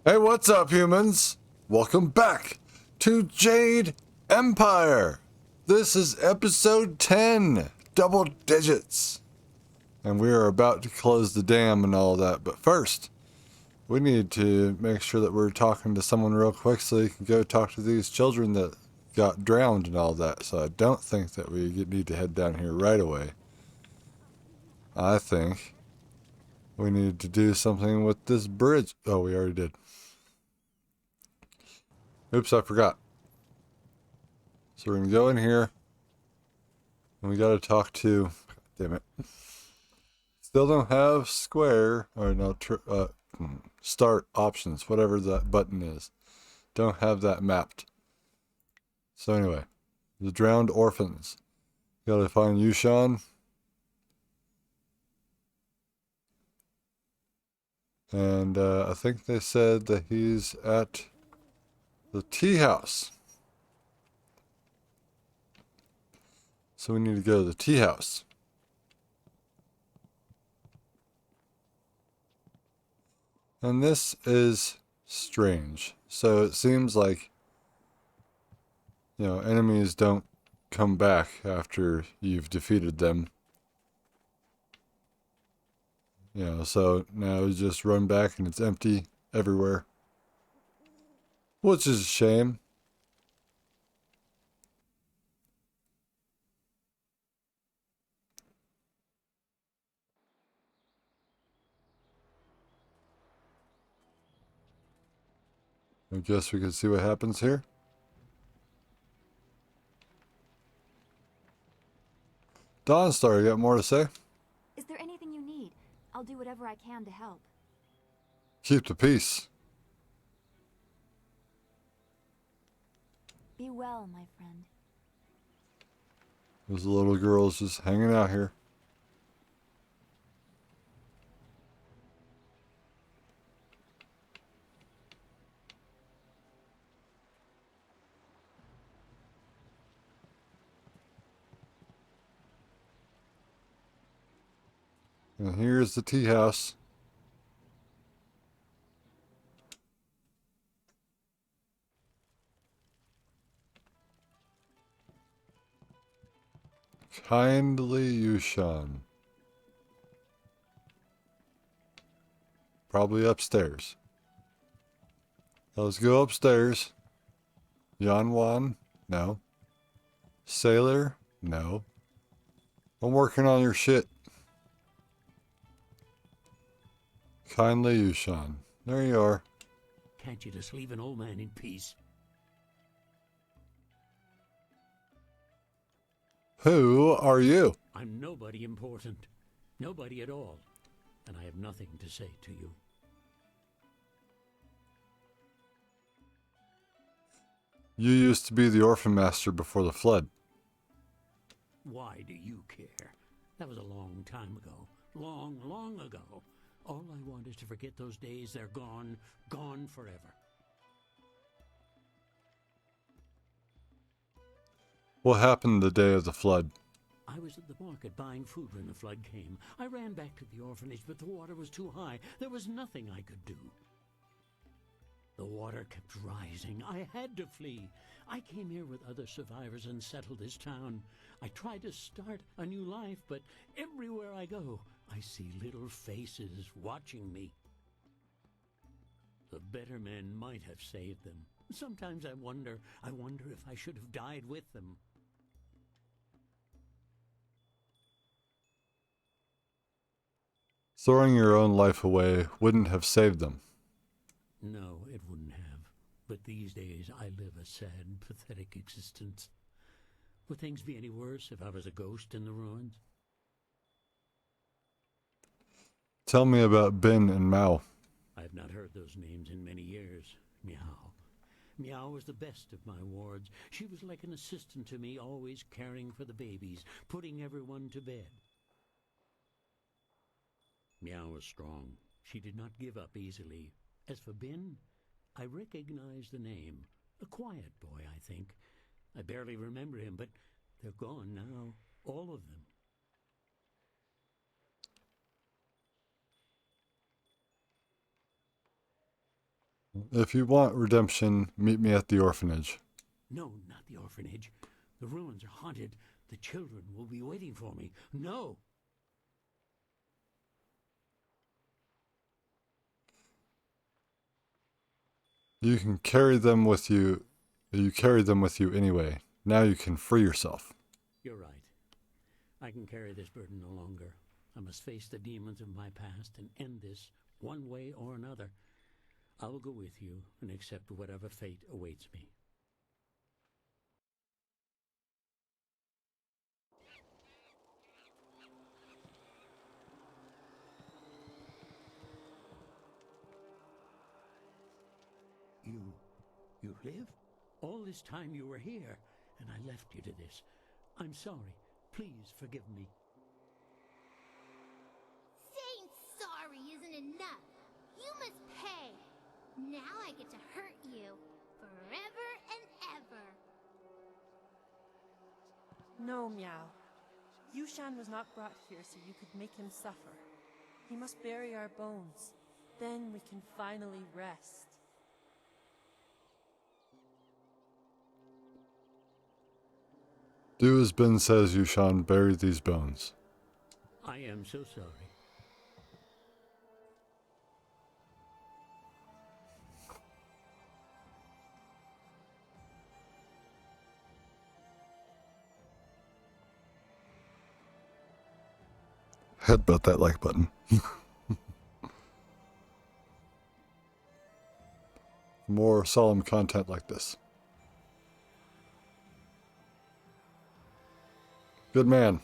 Hey, what's up, humans? Welcome back to Jade Empire. This is episode 10, double digits. And we are about to close the dam and all that. But first, we need to make sure that we're talking to someone real quick so you can go talk to these children that got drowned and all that. So I don't think that we need to head down here right away. I think we need to do something with this bridge. Oh, we already did. Oops, I forgot. So we're going to go in here. And we got to talk to... Damn it. Still don't have square. Or no, start options. Whatever that button is. Don't have that mapped. So anyway. The drowned orphans. Got to find Yushan. And I think they said that he's at the tea house. So we need to go to the tea house. And this is strange. So it seems like, enemies don't come back after you've defeated them. So now we just run back and it's empty everywhere. Which is a shame. I guess we can see what happens here. Dawnstar, you got more to say? Is there anything you need? I'll do whatever I can to help. Keep the peace. Be well, my friend. Those little girls just hanging out here. And here's the tea house. Kindly Yushan. Probably upstairs. Let's go upstairs. Yanwan? No. Sailor? No. I'm working on your shit. Kindly Yushan. There you are. Can't you just leave an old man in peace? Who are you? I'm nobody important. Nobody at all. And I have nothing to say to you. You used to be the orphan master before the flood. Why do you care? That was a long time ago. Long, long ago. All I want is to forget those days. They're gone. Gone forever. What happened the day of the flood? I was at the market buying food when the flood came. I ran back to the orphanage, but the water was too high. There was nothing I could do. The water kept rising. I had to flee. I came here with other survivors and settled this town. I tried to start a new life, but everywhere I go, I see little faces watching me. The better men might have saved them. Sometimes I wonder if I should have died with them. Throwing your own life away wouldn't have saved them. No, it wouldn't have. But these days I live a sad, pathetic existence. Would things be any worse if I was a ghost in the ruins? Tell me about Ben and Mao. I have not heard those names in many years. Meow. Meow was the best of my wards. She was like an assistant to me, always caring for the babies, putting everyone to bed. Meow was strong. She did not give up easily. As for Ben, I recognize the name. A quiet boy, I think. I barely remember him, but they're gone now. All of them. If you want redemption, meet me at the orphanage. No, not the orphanage. The ruins are haunted. The children will be waiting for me. No! You can carry them with you. You carried them with you anyway. Now you can free yourself. You're right. I can carry this burden no longer. I must face the demons of my past and end this one way or another. I will go with you and accept whatever fate awaits me. You live? All this time you were here, and I left you to this. I'm sorry. Please forgive me. Saying sorry isn't enough. You must pay. Now I get to hurt you forever and ever. No, Meow. Yushan was not brought here so you could make him suffer. He must bury our bones. Then we can finally rest. Do as Ben says, Yushan. Bury these bones. I am so sorry. Headbutt that like button. More solemn content like this. Good man.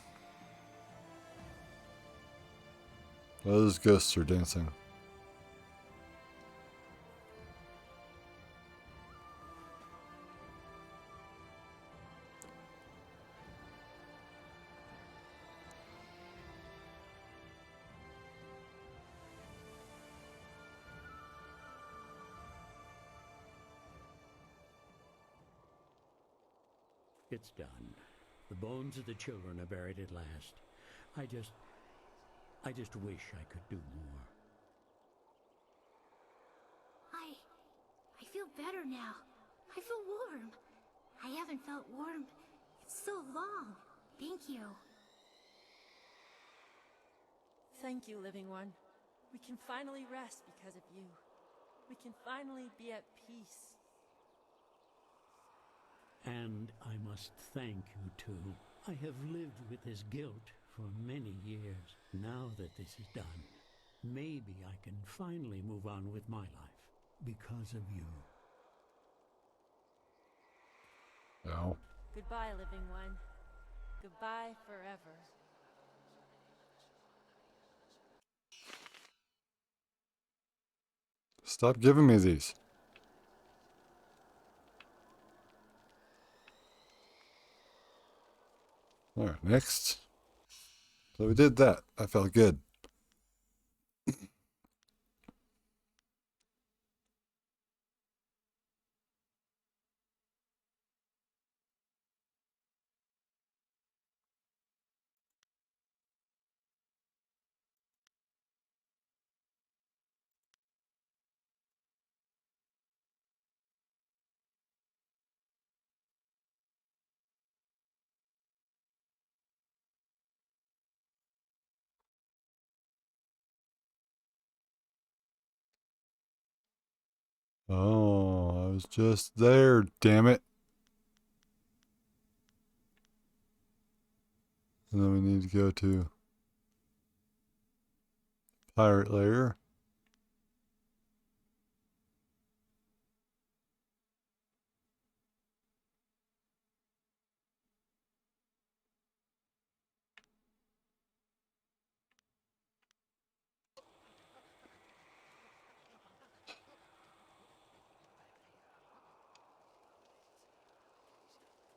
Those ghosts are dancing. It's done. The bones of the children are buried at last. I just wish I could do more. I feel better now. I feel warm. I haven't felt warm in so long. Thank you. Thank you, Living One. We can finally rest because of you. We can finally be at peace. And I must thank you, too. I have lived with this guilt for many years. Now that this is done, maybe I can finally move on with my life because of you. No. Goodbye, Living One. Goodbye forever. Stop giving me these. Alright, next. So we did that. I felt good. Oh, I was just there, damn it. And then we need to go to Pirate Lair.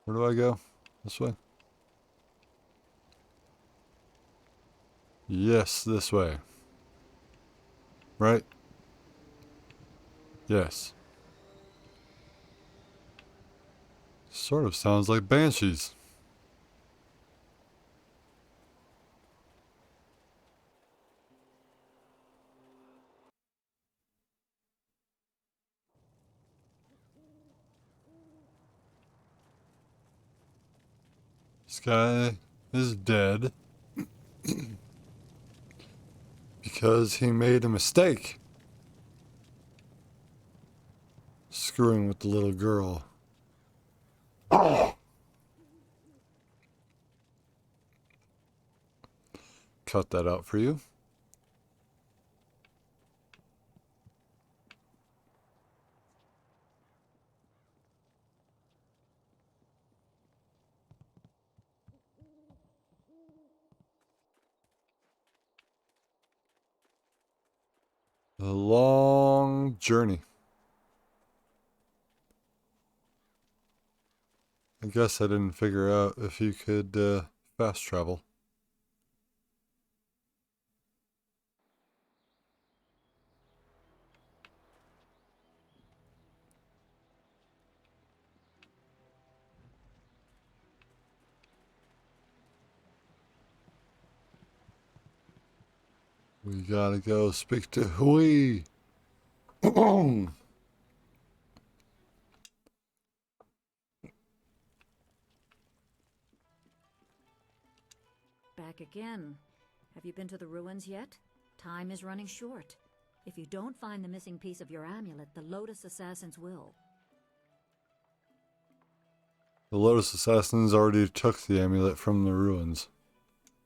Where do I go? This way? Yes, this way. Right? Yes. Sort of sounds like banshees. This guy is dead because he made a mistake screwing with the little girl. Cut that out for you. A long journey. I guess I didn't figure out if you could fast travel. We gotta go speak to Hui. Back again. Have you been to the ruins yet? Time is running short. If you don't find the missing piece of your amulet, the Lotus Assassins will. The Lotus Assassins already took the amulet from the ruins.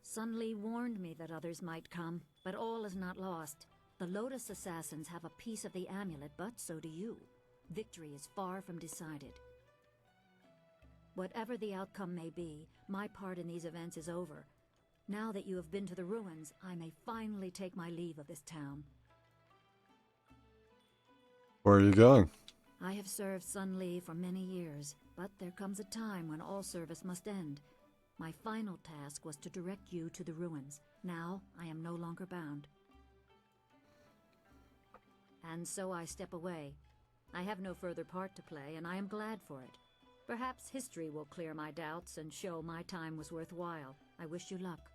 Sun Li warned me that others might come, but all is not lost. The Lotus Assassins have a piece of the amulet, but so do you. Victory is far from decided. Whatever the outcome may be, my part in these events is over. Now that you have been to the ruins, I may finally take my leave of this town. Where are you going? I have served Sun Li for many years, but there comes a time when all service must end. My final task was to direct you to the ruins. Now, I am no longer bound. And so I step away. I have no further part to play, and I am glad for it. Perhaps history will clear my doubts and show my time was worthwhile. I wish you luck.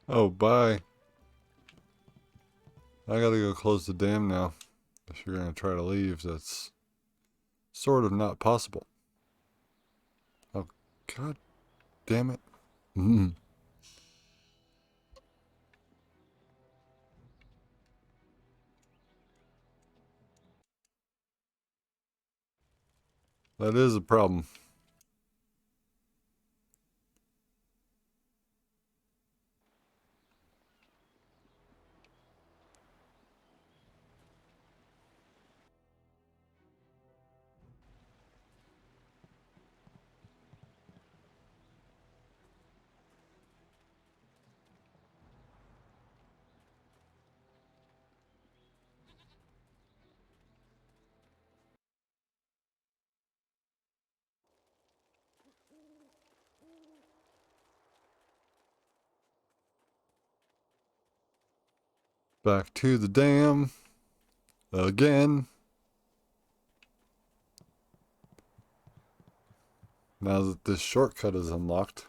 Oh, bye. I gotta go close the dam now. If you're gonna try to leave, that's sort of not possible. Oh, god damn it. That is a problem. Back to the dam. Again. Now that this shortcut is unlocked.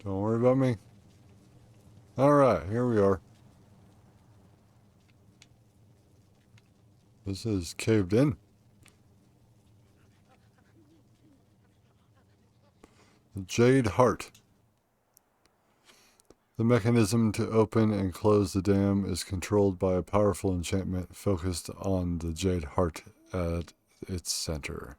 Don't worry about me. Alright, here we are. This is caved in. The Jade Heart. The mechanism to open and close the dam is controlled by a powerful enchantment focused on the Jade Heart at its center.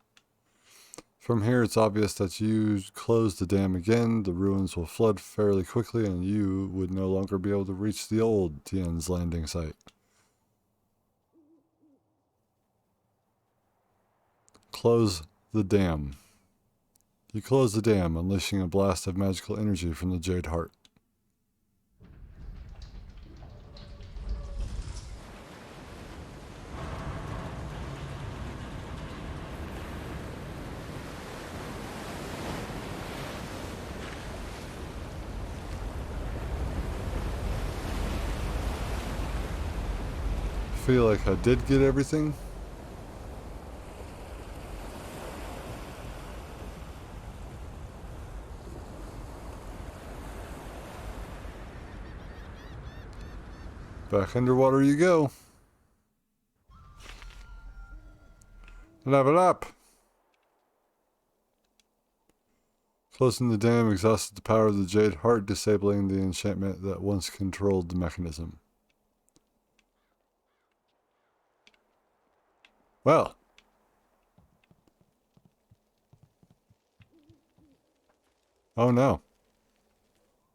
From here, it's obvious that you close the dam again, the ruins will flood fairly quickly, and you would no longer be able to reach the old Tien's landing site. Close the dam. You close the dam, unleashing a blast of magical energy from the Jade Heart. I feel like I did get everything. Back underwater you go. Level up! Closing the dam exhausted the power of the Jade Heart, disabling the enchantment that once controlled the mechanism. Well. Oh no.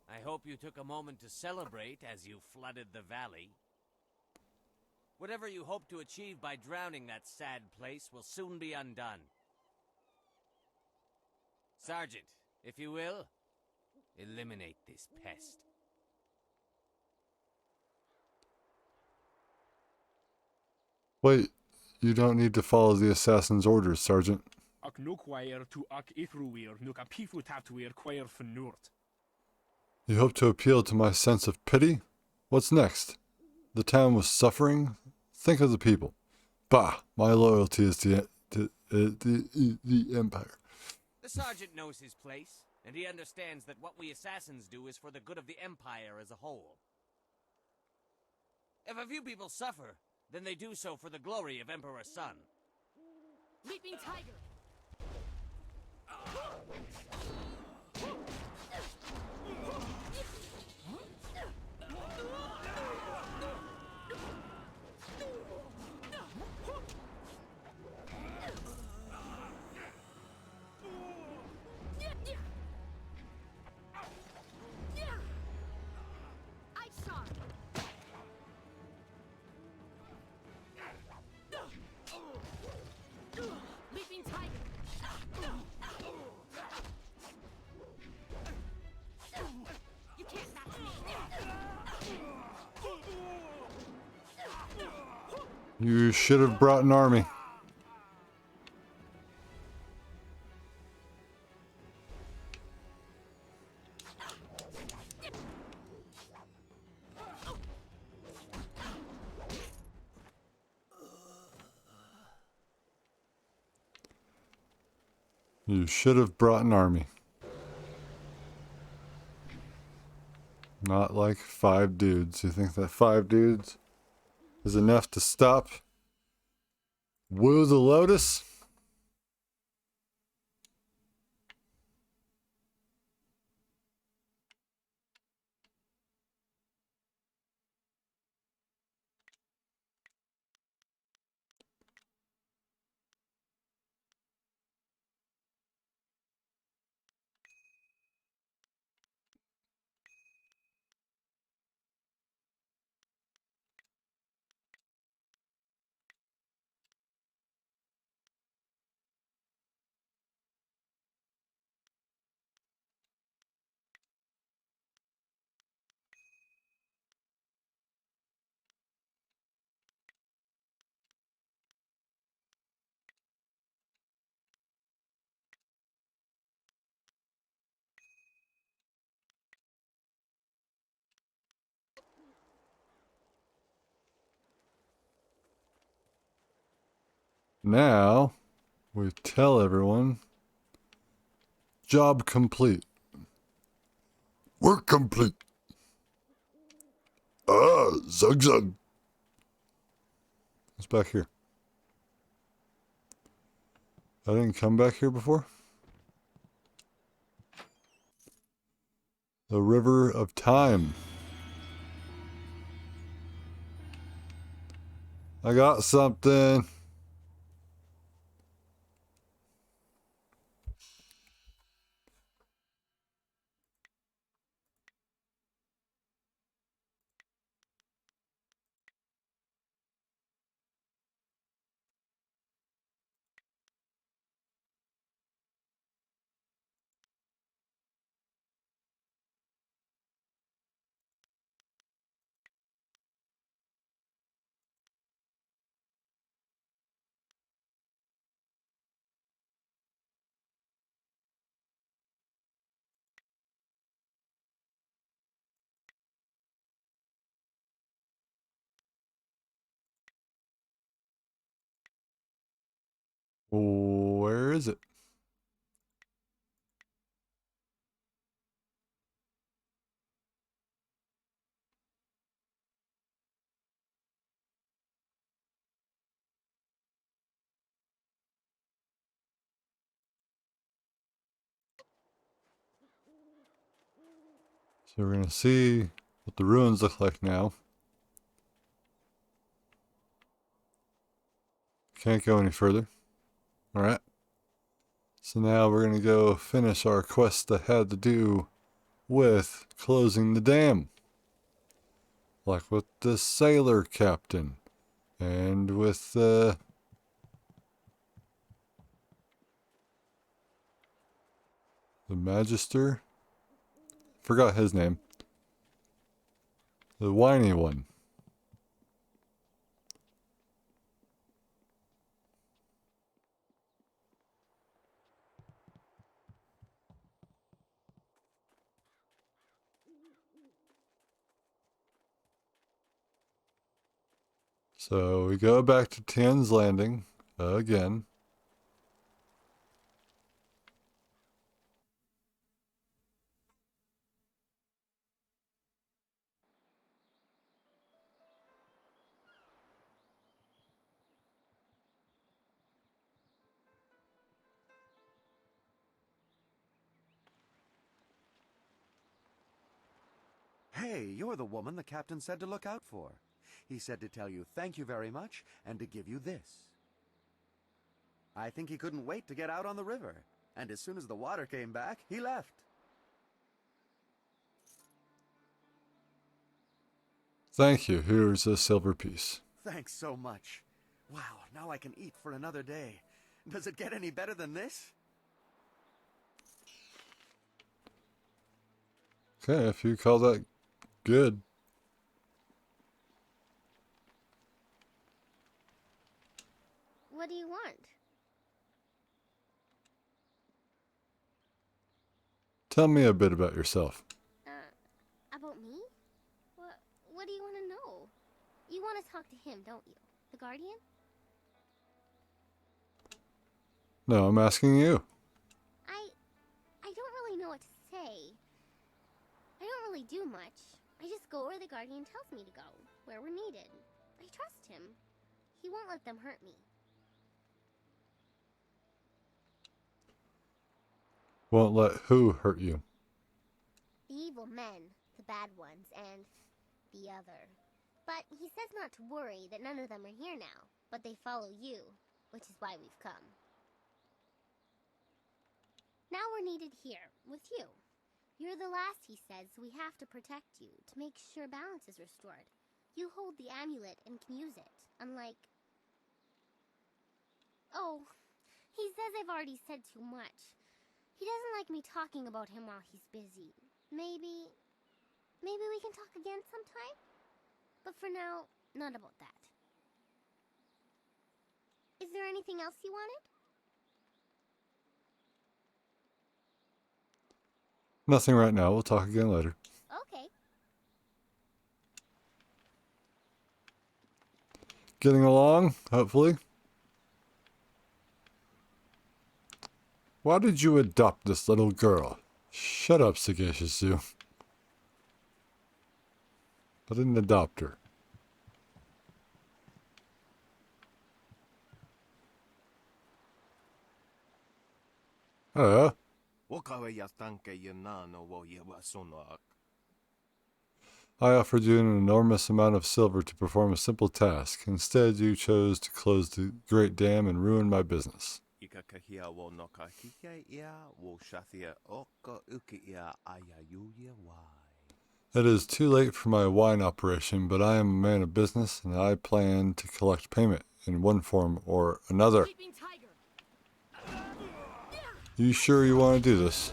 I hope you took a moment to celebrate as you flooded the valley. Whatever you hope to achieve by drowning that sad place will soon be undone. Sergeant, if you will, eliminate this pest. Wait, you don't need to follow the assassin's orders, Sergeant. You hope to appeal to my sense of pity? What's next? The town was suffering? Think of the people. Bah, my loyalty is to the Empire. The sergeant knows his place, and he understands that what we assassins do is for the good of the Empire as a whole. If a few people suffer, then they do so for the glory of Emperor Sun. Leaping tiger! Leaping tiger! You can't match me! You should have brought an army. You should have brought an army. Not like 5 dudes. You think that 5 dudes is enough to stop Woo the Lotus? Now, we tell everyone, job complete. Work complete. Ah, zug zug. What's back here? I didn't come back here before? The River of Time. I got something. Where is it? So we're going to see what the ruins look like now. Can't go any further. Alright. So now we're going to go finish our quest that had to do with closing the dam. Like with the sailor captain. And with the magister. Forgot his name. The whiny one. So we go back to Tien's Landing again. Hey, you're the woman the captain said to look out for. He said to tell you thank you very much and to give you this. I think he couldn't wait to get out on the river. And as soon as the water came back, he left. Thank you. Here's a silver piece. Thanks so much. Wow, now I can eat for another day. Does it get any better than this? Okay, if you call that good. What do you want? Tell me a bit about yourself. About me? What do you want to know? You want to talk to him, don't you? The Guardian? No, I'm asking you. I don't really know what to say. I don't really do much. I just go where the Guardian tells me to go, where we're needed. I trust him. He won't let them hurt me. Won't let who hurt you? The evil men, the bad ones, and the other. But he says not to worry, that none of them are here now, but they follow you, which is why we've come. Now we're needed here, with you. You're the last, he says, so we have to protect you, to make sure balance is restored. You hold the amulet and can use it, unlike... Oh, he says I've already said too much. He doesn't like me talking about him while he's busy. Maybe we can talk again sometime? But for now, not about that. Is there anything else you wanted? Nothing right now. We'll talk again later. Okay. Getting along, hopefully. Why did you adopt this little girl? Shut up, Sagacious Zoo. I didn't adopt her. Hello. I offered you an enormous amount of silver to perform a simple task. Instead, you chose to close the great dam and ruin my business. It is too late for my wine operation, but I am a man of business and I plan to collect payment in one form or another. You sure you want to do this?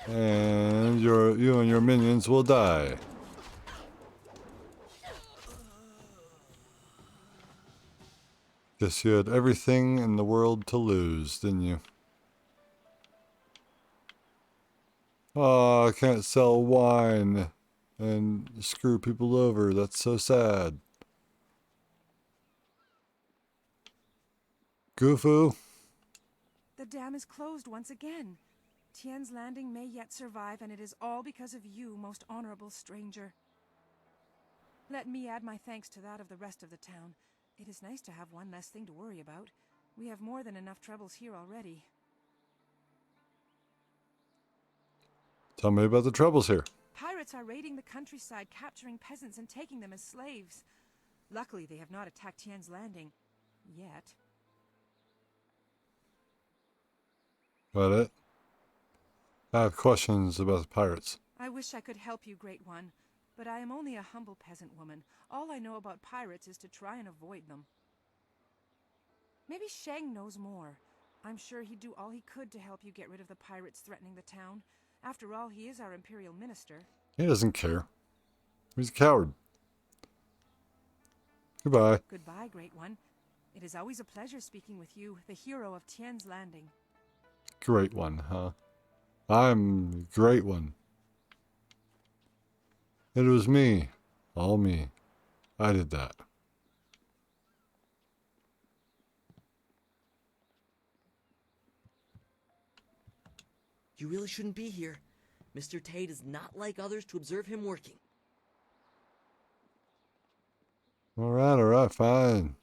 And you and your minions will die. Guess you had everything in the world to lose, didn't you? Oh, I can't sell wine and screw people over. That's so sad. Goofu? The dam is closed once again. Tien's Landing may yet survive, and it is all because of you, most honorable stranger. Let me add my thanks to that of the rest of the town. It is nice to have one less thing to worry about. We have more than enough troubles here already. Tell me about the troubles here. Pirates are raiding the countryside, capturing peasants and taking them as slaves. Luckily, they have not attacked Tien's Landing. Yet. Got it? I have questions about the pirates. I wish I could help you, Great One, but I am only a humble peasant woman. All I know about pirates is to try and avoid them. Maybe Shang knows more. I'm sure he'd do all he could to help you get rid of the pirates threatening the town. After all, he is our Imperial Minister. He doesn't care. He's a coward. Goodbye. Goodbye, Great One. It is always a pleasure speaking with you, the hero of Tien's Landing. Great One, huh? I'm the Great One. It was me. All me. I did that. You really shouldn't be here. Mr. Tate is not like others to observe him working. Alright, fine.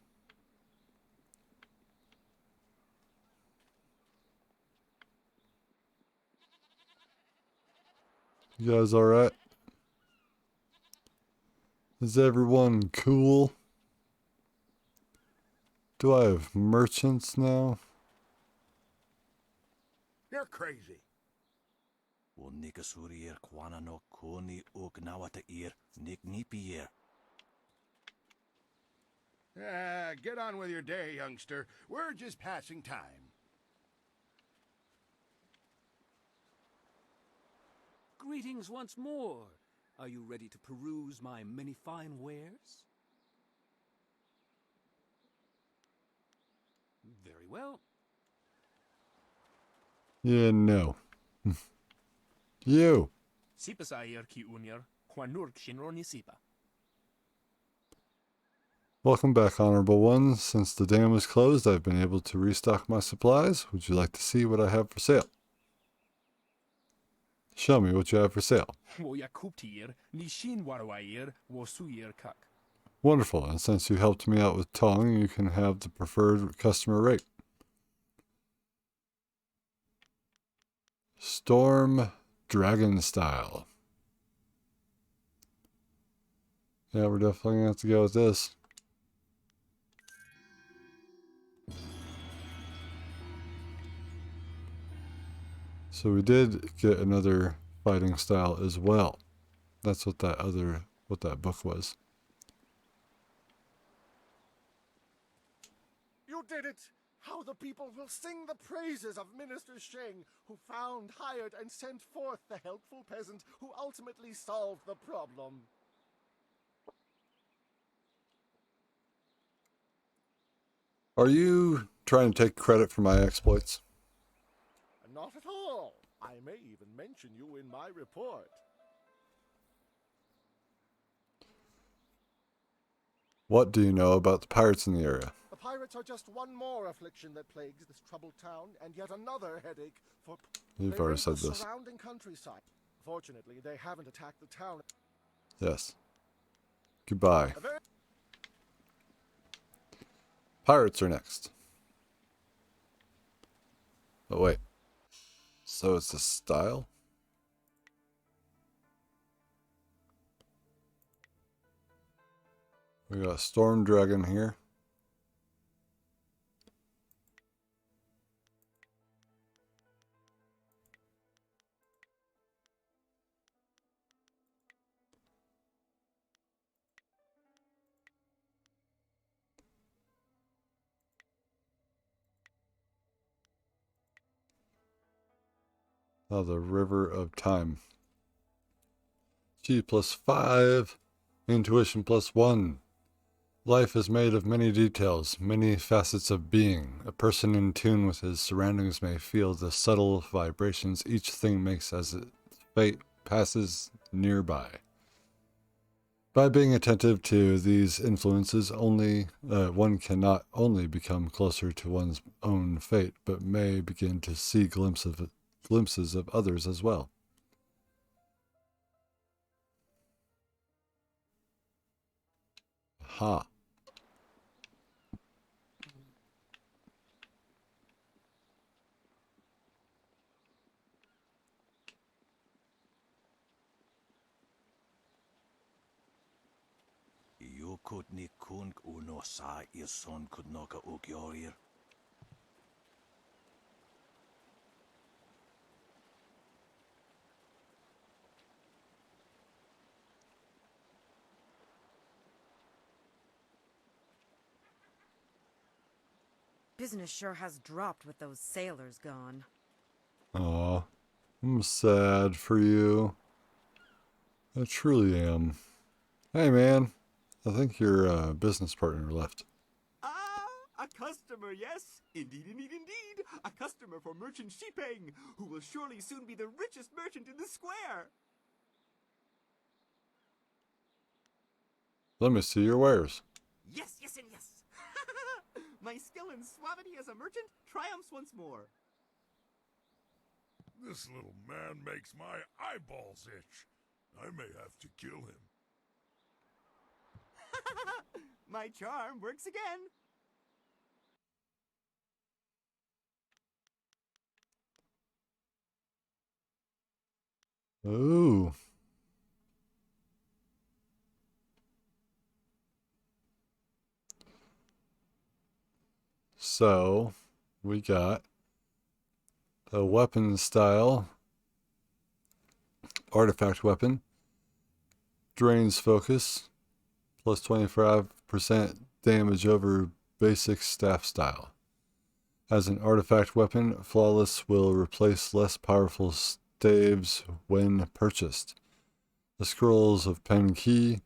You guys alright? Is everyone cool? Do I have merchants now? You're crazy. Get on with your day, youngster. We're just passing time. Greetings once more. Are you ready to peruse my many fine wares? Very well. Yeah, no. You. Welcome back, Honorable Ones. Since the dam is closed, I've been able to restock my supplies. Would you like to see what I have for sale? Show me what you have for sale. Wonderful, and since you helped me out with Tong, you can have the preferred customer rate. Storm Dragon Style. Yeah, we're definitely going to have to go with this. So we did get another fighting style as well. That's what that book was. You did it! How the people will sing the praises of Minister Sheng, who found, hired, and sent forth the helpful peasant who ultimately solved the problem. Are you trying to take credit for my exploits? Not at all. I may even mention you in my report. What do you know about the pirates in the area? The pirates are just one more affliction that plagues this troubled town, and yet another headache for... You've They already raid said the this. surrounding countryside. Fortunately, they haven't attacked the town. Yes. Goodbye. Pirates are next. Oh, wait. So it's a style? We got a Storm Dragon here. Oh, the River of Time. G +5. Intuition +1. Life is made of many details, many facets of being. A person in tune with his surroundings may feel the subtle vibrations each thing makes as its fate passes nearby. By being attentive to these influences, one can not only become closer to one's own fate, but may begin to see glimpses of others as well. Ha. You could ni kunk uno sa your son could knock a ugyorir. Business sure has dropped with those sailors gone. Aw, I'm sad for you. I truly am. Hey, man. I think your business partner left. Ah, a customer, yes. Indeed, indeed, indeed. A customer for Merchant Shipeng, who will surely soon be the richest merchant in the square. Let me see your wares. Yes, yes, and yes. My skill in suavity as a merchant triumphs once more. This little man makes my eyeballs itch. I may have to kill him. My charm works again. Ooh. So, we got a weapon style, artifact weapon, drains focus, plus 25% damage over basic staff style. As an artifact weapon, Flawless will replace less powerful staves when purchased. The scrolls of Pen Key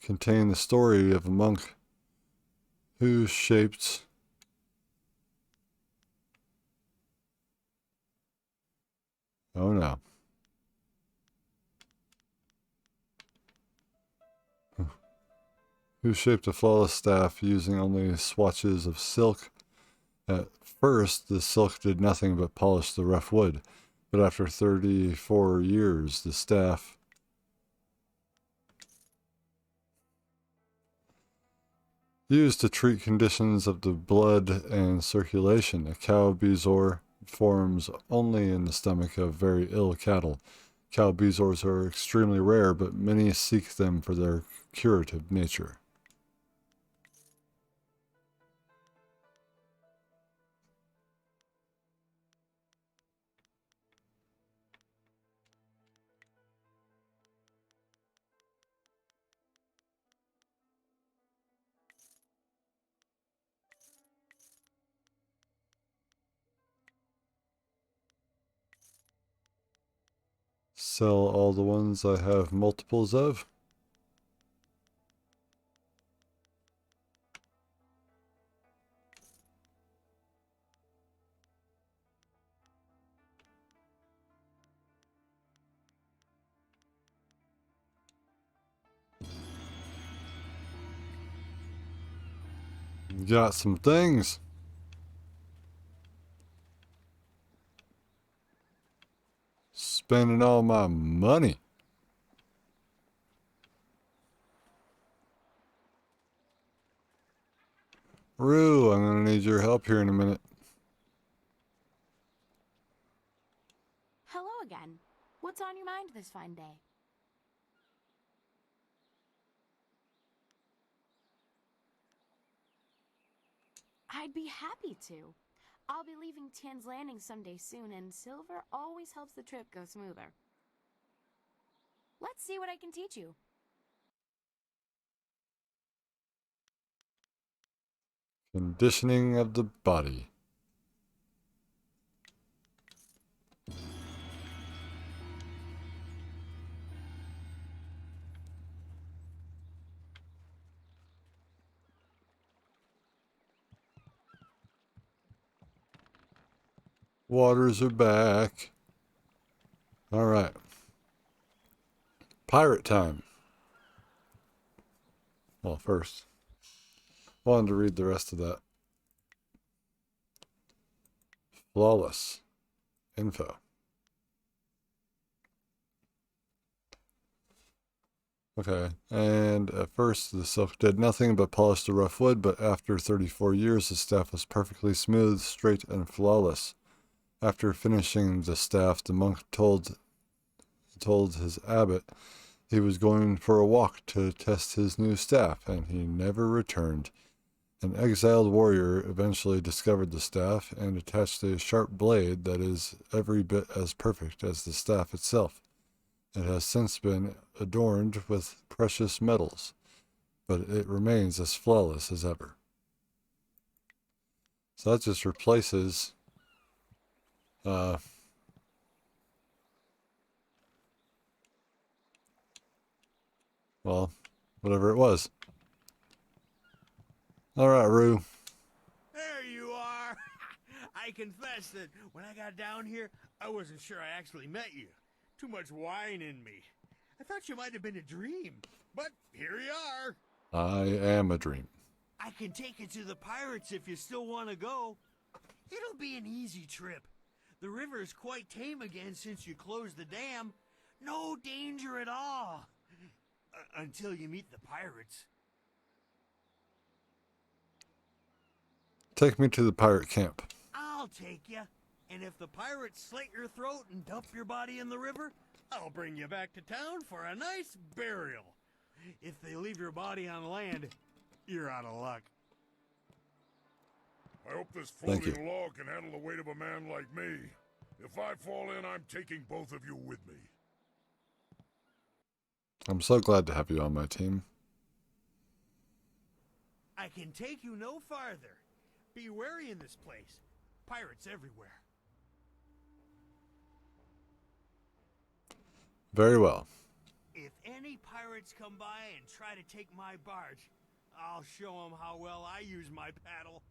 contain the story of a monk who shaped oh no. Who shaped a flawless staff using only swatches of silk. At first, the silk did nothing but polish the rough wood, but after 34 years, the staff used to treat conditions of the blood and circulation. A cow bezoar forms only in the stomach of very ill cattle. Cow bezoars are extremely rare, but many seek them for their curative nature. Sell all the ones I have multiples of. Got some things. Spending all my money. Rue, I'm gonna need your help here in a minute. Hello again. What's on your mind this fine day? I'd be happy to. I'll be leaving Tien's Landing someday soon, and silver always helps the trip go smoother. Let's see what I can teach you. Conditioning of the body. Waters are back. All right. Pirate time. Well, first, wanted to read the rest of that. Flawless info. Okay, and at first the silk did nothing but polish the rough wood, but after 34 years the staff was perfectly smooth, straight, and flawless. After finishing the staff, the monk told his abbot he was going for a walk to test his new staff, and he never returned. An exiled warrior eventually discovered the staff and attached a sharp blade that is every bit as perfect as the staff itself. It has since been adorned with precious metals, but it remains as flawless as ever. So that just replaces well, whatever it was. All right, Rue. There you are. I confess that when I got down here, I wasn't sure I actually met you. Too much wine in me. I thought you might have been a dream, but here you are. I am a dream. I can take you to the pirates if you still want to go. It'll be an easy trip. The river is quite tame again since you closed the dam. No danger at all. Until you meet the pirates. Take me to the pirate camp. I'll take you. And if the pirates slit your throat and dump your body in the river, I'll bring you back to town for a nice burial. If they leave your body on land, you're out of luck. I hope this floating log can handle the weight of a man like me. If I fall in, I'm taking both of you with me. I'm so glad to have you on my team. I can take you no farther. Be wary in this place. Pirates everywhere. Very well. If any pirates come by and try to take my barge, I'll show them how well I use my paddle.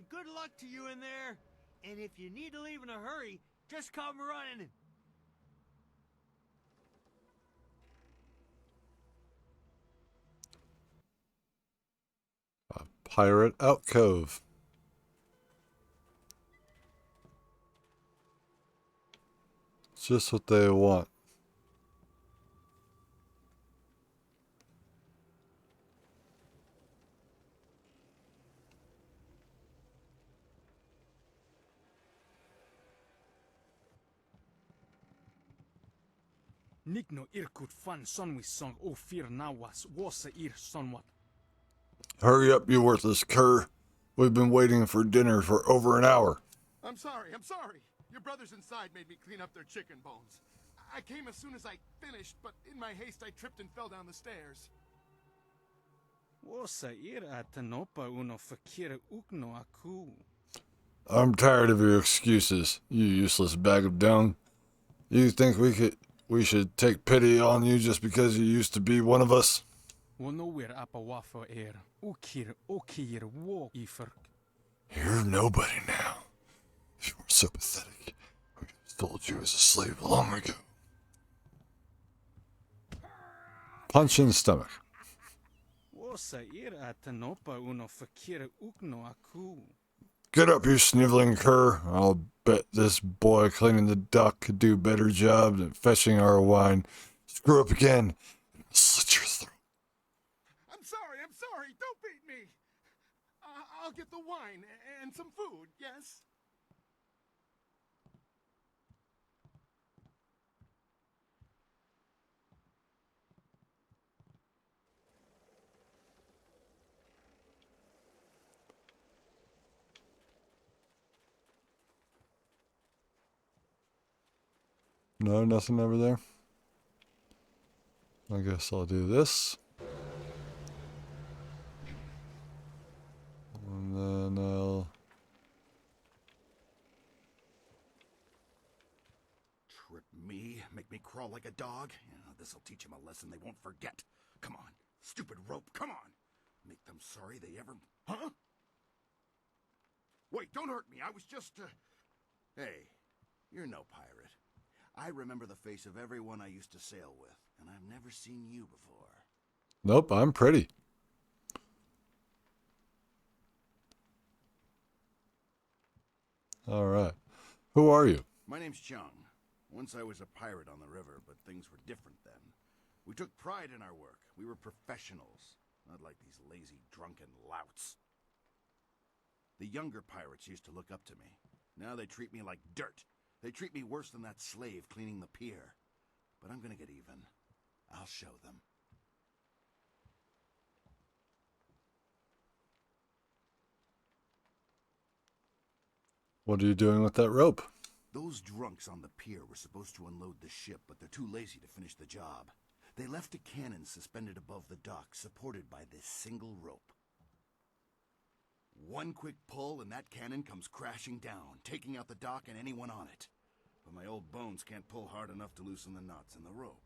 Good luck to you in there. And if you need to leave in a hurry, just come running. A pirate alcove. It's just what they want. Nikno irkut fan sonwi song o fear nawas wasa ir sonwat. Hurry up, you worthless cur. We've been waiting for dinner for over an hour. I'm sorry. Your brothers inside made me clean up their chicken bones. I came as soon as I finished, but in my haste I tripped and fell down the stairs. Wasa ir atanopa uno fakira ukno aku. I'm tired of your excuses, you useless bag of dung. You think we should take pity on you just because you used to be one of us? Wono apa wafa er ukir okir wo ifer. You're nobody now. If you were so pathetic, we could have sold you as a slave long ago. Punch in the stomach. Wasa ir atanopa uno fakira ukno aku. Get up, you sniveling cur. I'll bet this boy cleaning the dock could do a better job than fetching our wine. Screw up again and slit your throat. I'm sorry. Don't beat me. I'll get the wine and some food, yes? No, nothing over there. I guess I'll do this. And then I'll... Trip me? Make me crawl like a dog? Yeah, this'll teach him a lesson they won't forget. Come on, stupid rope, come on! Make them sorry they ever... Huh? Wait, don't hurt me, I was just... Hey, you're no pirate. I remember the face of everyone I used to sail with, and I've never seen you before. Nope, I'm pretty. All right. Who are you? My name's Chung. Once I was a pirate on the river, but things were different then. We took pride in our work. We were professionals, not like these lazy, drunken louts. The younger pirates used to look up to me. Now they treat me like dirt. They treat me worse than that slave cleaning the pier. But I'm gonna get even. I'll show them. What are you doing with that rope? Those drunks on the pier were supposed to unload the ship, but they're too lazy to finish the job. They left a cannon suspended above the dock, supported by this single rope. One quick pull and that cannon comes crashing down, taking out the dock and anyone on it. But my old bones can't pull hard enough to loosen the knots in the rope.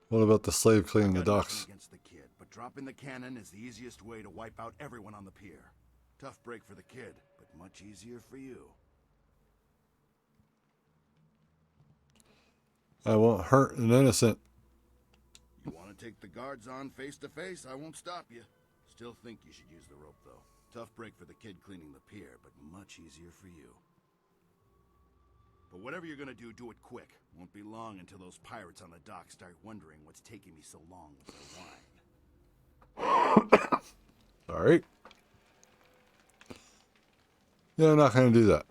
What about the slave cleaning the docks? Against the kid, but dropping the cannon is the easiest way to wipe out everyone on the pier. Tough break for the kid, but much easier for you. I won't hurt an innocent. You want to take the guards on face to face? I won't stop you. Still think you should use the rope, though. Tough break for the kid cleaning the pier, but much easier for you. But whatever you're gonna do it quick. Won't be long until those pirates on the dock start wondering what's taking me so long with their wine. Sorry. Yeah, I'm not gonna do that.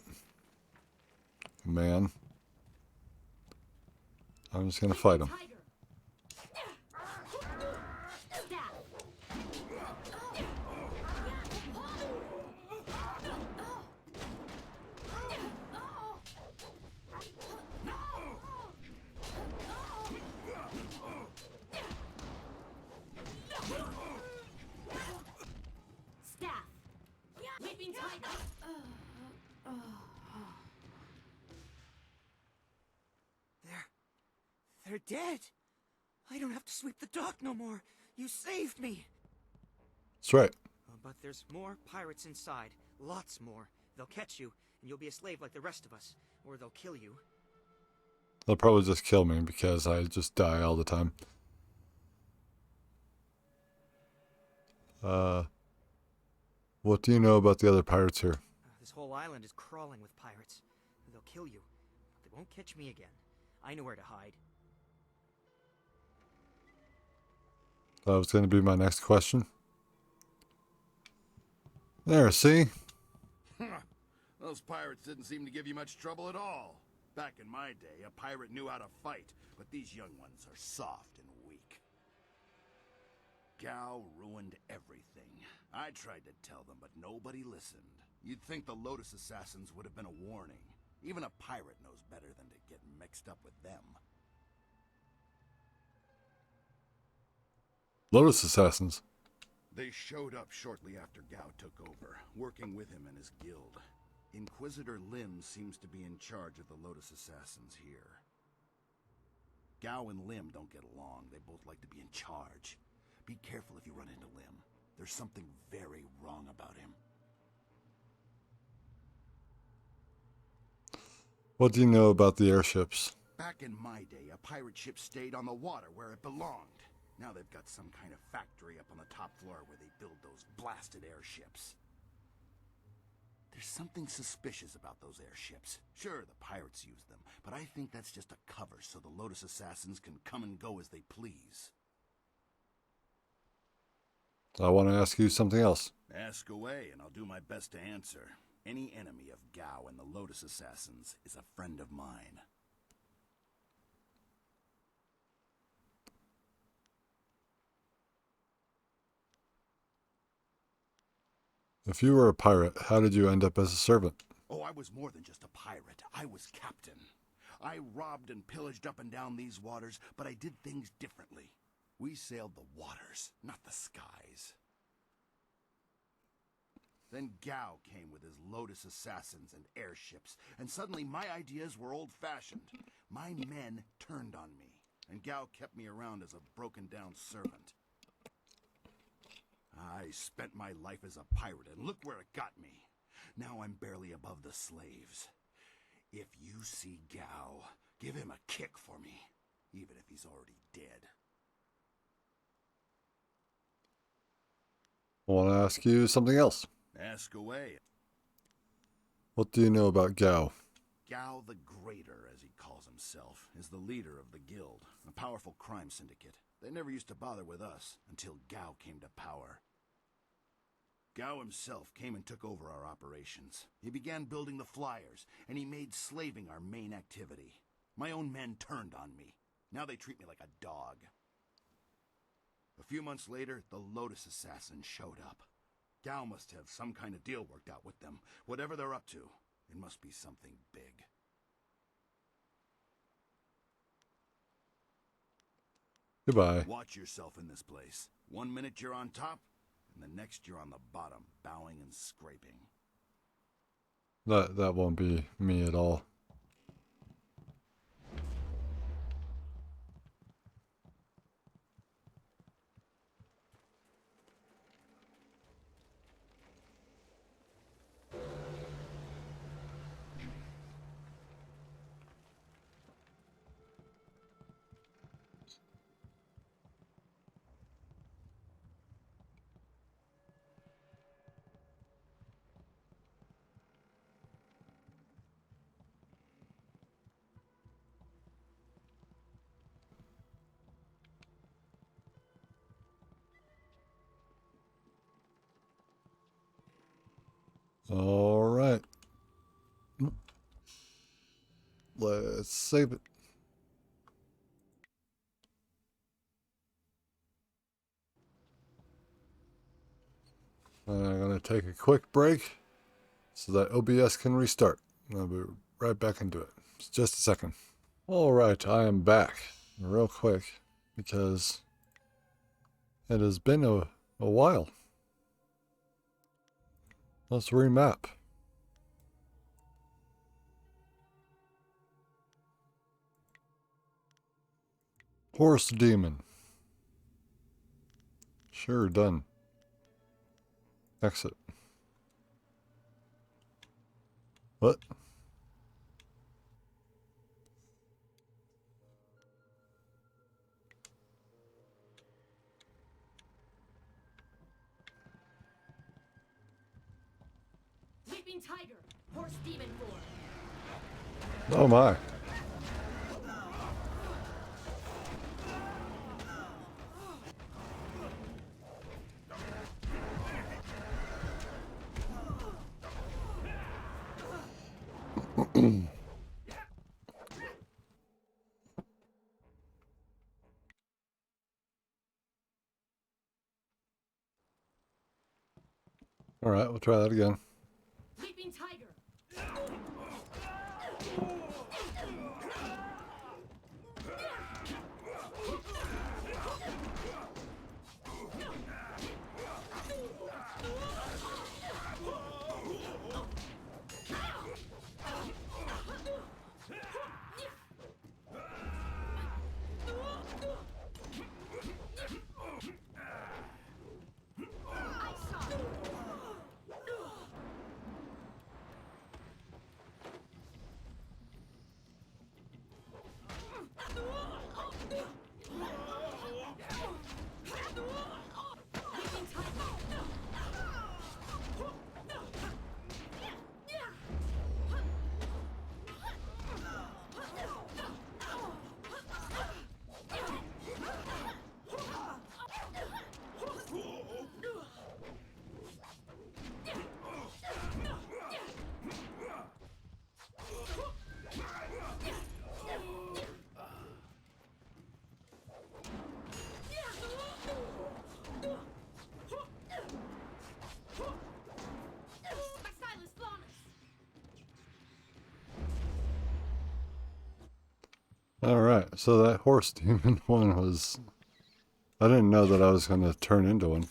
Man. I'm just gonna fight him. They're dead. I don't have to sweep the dock no more. You saved me. That's right. But there's more pirates inside. Lots more. They'll catch you, and you'll be a slave like the rest of us. Or they'll kill you. They'll probably just kill me because I just die all the time. What do you know about the other pirates here? This whole island is crawling with pirates. They'll kill you. But they won't catch me again. I know where to hide. That was going to be my next question. There, see? Those pirates didn't seem to give you much trouble at all. Back in my day, a pirate knew how to fight, but these young ones are soft and weak. Gao ruined everything. I tried to tell them, but nobody listened. You'd think the Lotus Assassins would have been a warning. Even a pirate knows better than to get mixed up with them. Lotus Assassins. They showed up shortly after Gao took over, working with him and his guild. Inquisitor Lim seems to be in charge of the Lotus Assassins here. Gao and Lim don't get along. They both like to be in charge. Be careful if you run into Lim. There's something very wrong about him. What do you know about the airships? Back in my day, a pirate ship stayed on the water where it belonged. Now they've got some kind of factory up on the top floor where they build those blasted airships. There's something suspicious about those airships. Sure, the pirates use them, but I think that's just a cover so the Lotus Assassins can come and go as they please. I want to ask you something else. Ask away, and I'll do my best to answer. Any enemy of Gao and the Lotus Assassins is a friend of mine. If you were a pirate, how did you end up as a servant? Oh, I was more than just a pirate. I was captain. I robbed and pillaged up and down these waters, but I did things differently. We sailed the waters, not the skies. Then Gao came with his Lotus Assassins and airships, and suddenly my ideas were old-fashioned. My men turned on me, and Gao kept me around as a broken-down servant. I spent my life as a pirate, and look where it got me. Now I'm barely above the slaves. If you see Gao, give him a kick for me, even if he's already dead. I want to ask you something else. Ask away. What do you know about Gao? Gao the Greater, as he calls himself, is the leader of the guild, a powerful crime syndicate. They never used to bother with us until Gao came to power. Gao himself came and took over our operations. He began building the flyers, and he made slaving our main activity. My own men turned on me. Now they treat me like a dog. A few months later, the Lotus Assassins showed up. Gao must have some kind of deal worked out with them. Whatever they're up to, it must be something big. Goodbye. Watch yourself in this place. 1 minute you're on top, and the next you're on the bottom, bowing and scraping. That won't be me at all. All right. Let's save it. I'm going to take a quick break so that OBS can restart. I'll be right back into it. Just a second. All right, I am back real quick because it has been a while. Let's remap. Horse Demon. Sure, done. Exit. What? Leaping Tiger, Horse Demon form. Oh my. All right, we'll try that again. Leaping Tiger. All right, so that horse demon one was... I didn't know that I was going to turn into one.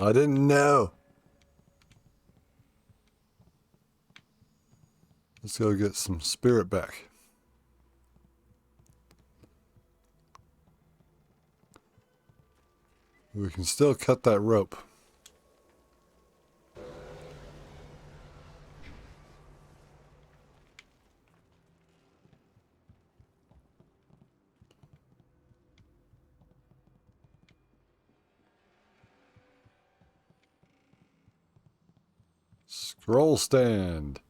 I didn't know. Let's go get some spirit back. We can still cut that rope. Scroll Stand.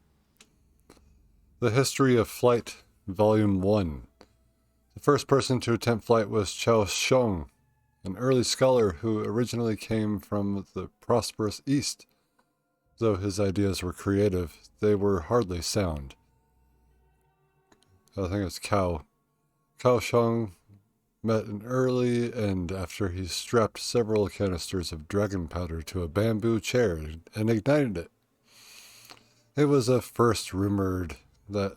The History of Flight, Volume 1. The first person to attempt flight was Chao Shong, an early scholar who originally came from the prosperous East. Though his ideas were creative, they were hardly sound. I think it's Cao. Cao Shong met an early end after he strapped several canisters of dragon powder to a bamboo chair and ignited it. It was at first rumored that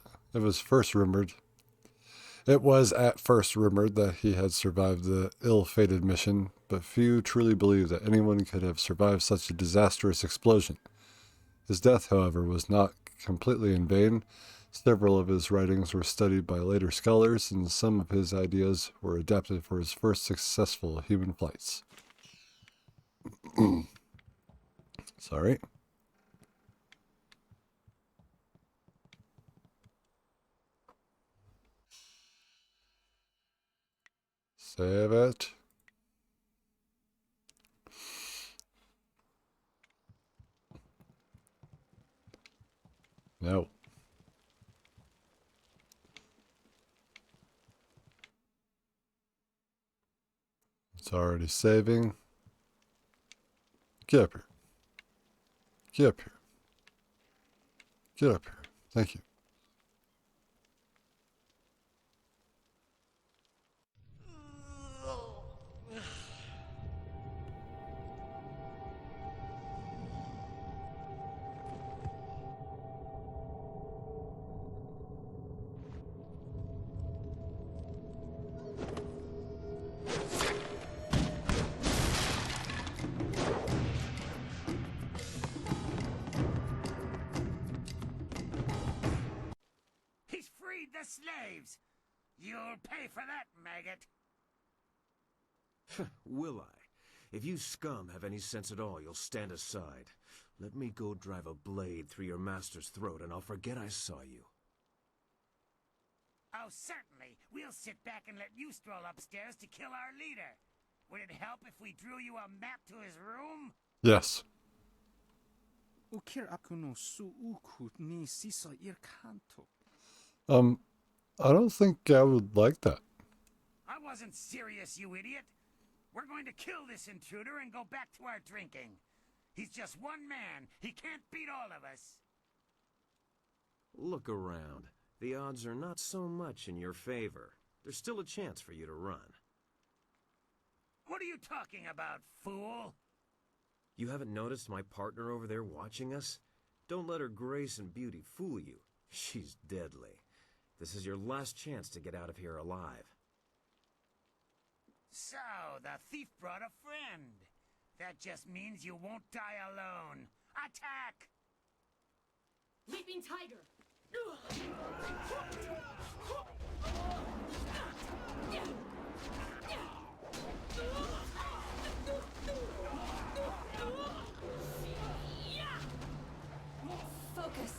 he had survived the ill-fated mission, but few truly believed that anyone could have survived such a disastrous explosion. His death, however, was not completely in vain. Several of his writings were studied by later scholars, and some of his ideas were adapted for his first successful human flights. Sorry. Save it. No. It's already saving. Get up here. Get up here. Get up here. Thank you. He's freed the slaves! You'll pay for that, maggot! Will I? If you scum have any sense at all, you'll stand aside. Let me go drive a blade through your master's throat, and I'll forget I saw you. Oh, certainly. We'll sit back and let you stroll upstairs to kill our leader. Would it help if we drew you a map to his room? Yes. I don't think I would like that. I wasn't serious, you idiot. We're going to kill this intruder and go back to our drinking. He's just one man. He can't beat all of us. Look around. The odds are not so much in your favor. There's still a chance for you to run. What are you talking about, fool? You haven't noticed my partner over there watching us? Don't let her grace and beauty fool you. She's deadly. This is your last chance to get out of here alive. So, the thief brought a friend. That just means you won't die alone. Attack! Leaping Tiger! Focus.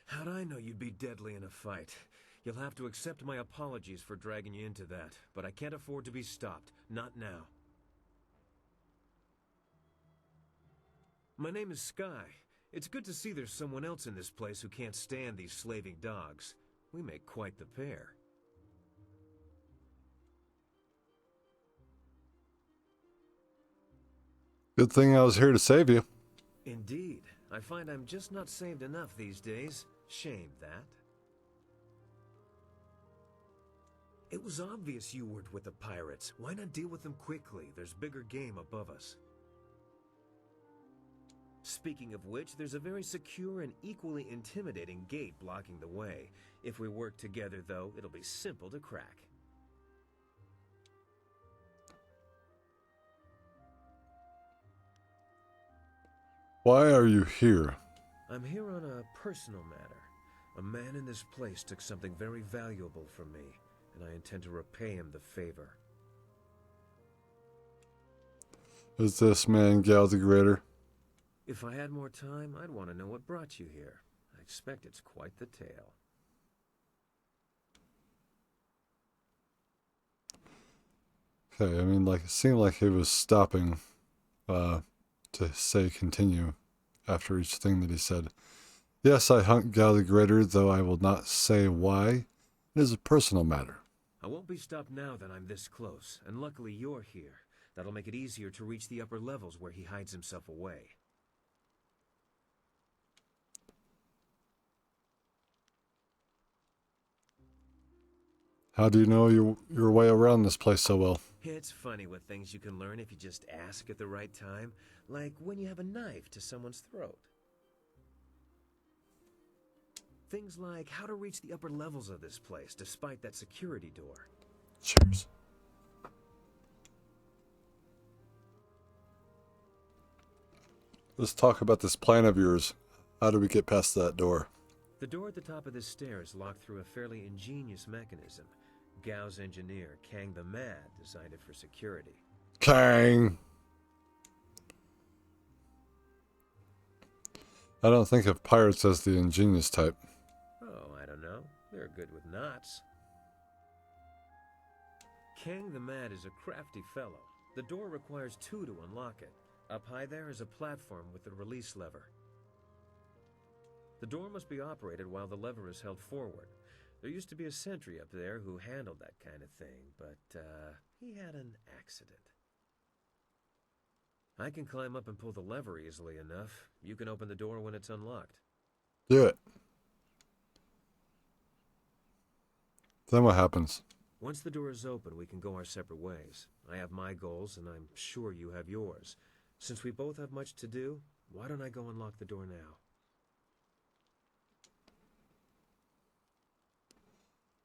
How'd I know you'd be deadly in a fight? You'll have to accept my apologies for dragging you into that, but I can't afford to be stopped. Not now. My name is Sky. It's good to see there's someone else in this place who can't stand these slaving dogs. We make quite the pair. Good thing I was here to save you. Indeed. I find I'm just not saved enough these days. Shame that. It was obvious you weren't with the pirates. Why not deal with them quickly? There's bigger game above us. Speaking of which, there's a very secure and equally intimidating gate blocking the way. If we work together, though, it'll be simple to crack. Why are you here? I'm here on a personal matter. A man in this place took something very valuable from me, and I intend to repay him the favor. Is this man Gal the Greater? If I had more time, I'd want to know what brought you here. I expect it's quite the tale. Okay, I mean, like, it seemed like he was stopping to say continue after each thing that he said. Yes, I hunt Gal the Greater, though I will not say why. It is a personal matter. I won't be stopped now that I'm this close, and luckily you're here. That'll make it easier to reach the upper levels where he hides himself away. How do you know your way around this place so well? It's funny what things you can learn if you just ask at the right time, like when you have a knife to someone's throat. Things like how to reach the upper levels of this place despite that security door. Cheers. Let's talk about this plan of yours. How do we get past that door? The door at the top of this stair is locked through a fairly ingenious mechanism. Gao's engineer, Kang the Mad, designed it for security. Kang! I don't think of pirates as the ingenious type. Oh, I don't know. They're good with knots. Kang the Mad is a crafty fellow. The door requires 2 to unlock it. Up high there is a platform with a release lever. The door must be operated while the lever is held forward. There used to be a sentry up there who handled that kind of thing, but he had an accident. I can climb up and pull the lever easily enough. You can open the door when it's unlocked. Do it. Then what happens? Once the door is open, we can go our separate ways. I have my goals, and I'm sure you have yours. Since we both have much to do, why don't I go unlock the door now?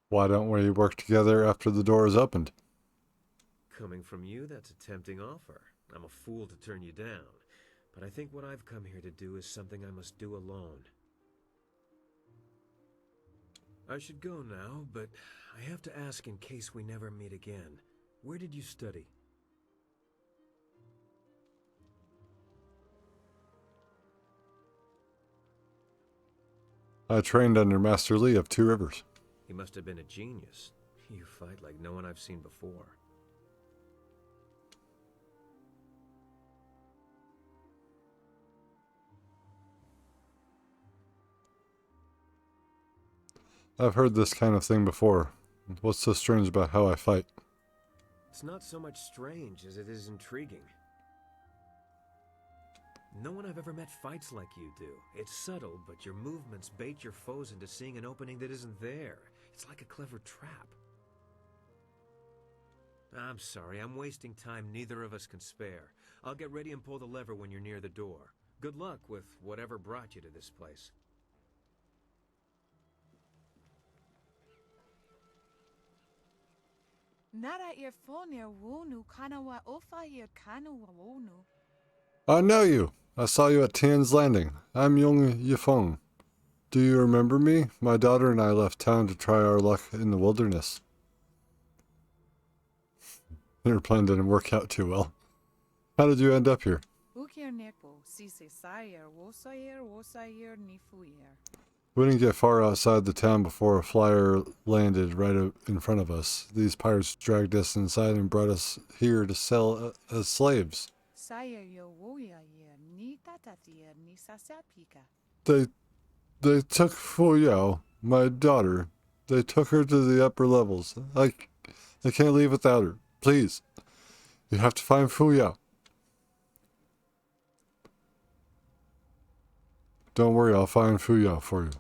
Why don't we work together after the door is opened? Coming from you, that's a tempting offer. I'm a fool to turn you down. But I think what I've come here to do is something I must do alone. I should go now, but I have to ask in case we never meet again. Where did you study? I trained under Master Lee of Two Rivers. He must have been a genius. You fight like no one I've seen before. I've heard this kind of thing before. What's so strange about how I fight? It's not so much strange as it is intriguing. No one I've ever met fights like you do. It's subtle, but your movements bait your foes into seeing an opening that isn't there. It's like a clever trap. I'm sorry, I'm wasting time neither of us can spare. I'll get ready and pull the lever when you're near the door. Good luck with whatever brought you to this place. Nara earphonia wonu kanawa ofa ear kanawa wonu. I know you. I saw you at Tien's Landing. I'm Young Yifeng. Do you remember me? My daughter and I left town to try our luck in the wilderness. Your plan didn't work out too well. How did you end up here? Ukir neko sise sayer wosayer nifuyer. We didn't get far outside the town before a flyer landed right in front of us. These pirates dragged us inside and brought us here to sell as slaves. They took Fu Yao, my daughter. They took her to the upper levels. I can't leave without her. Please. You have to find Fu Yao. Don't worry, I'll find Fu Yao for you.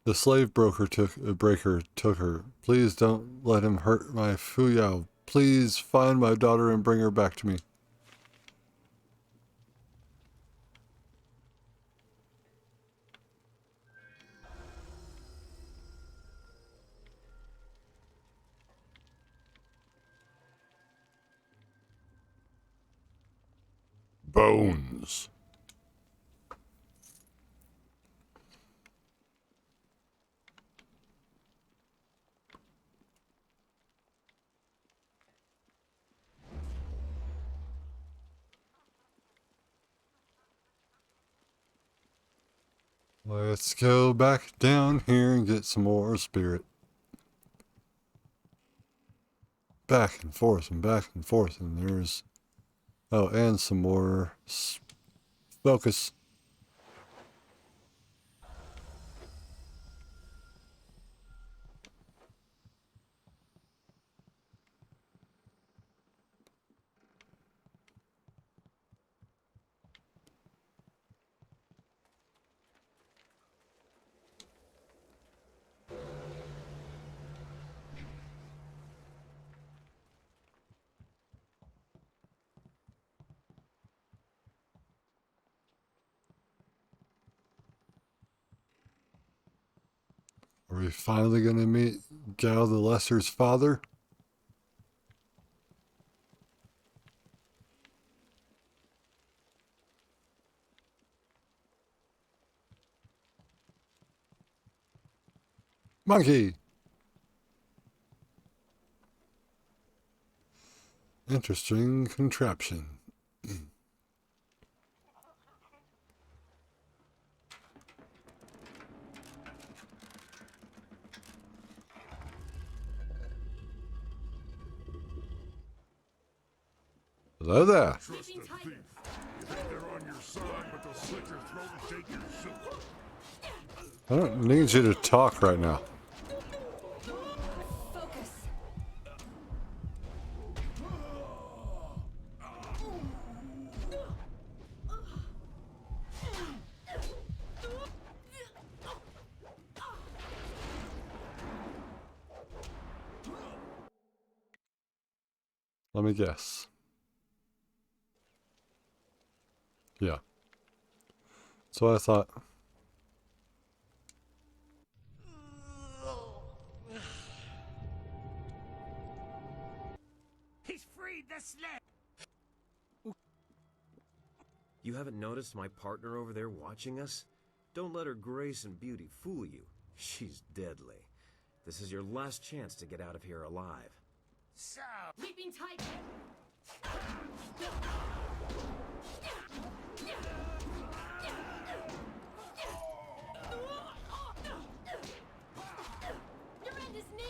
The slave breaker took her. Please don't let him hurt my Fu Yao. Please find my daughter and bring her back to me. Bones. Let's go back down here and get some more spirit. Back and forth and back and forth, and there's... Oh, and some more focus. Are we finally going to meet Gao the Lesser's father? Monkey! Interesting contraption. Hello there. Trust a thief. You think they're on your side, but they'll slit your throat and take your soup. I don't need you to talk right now. Focus. Let me guess. Yeah. So I thought. He's freed the slave. You haven't noticed my partner over there watching us? Don't let her grace and beauty fool you. She's deadly. This is your last chance to get out of here alive. So, Leaping tiger. Your end is near.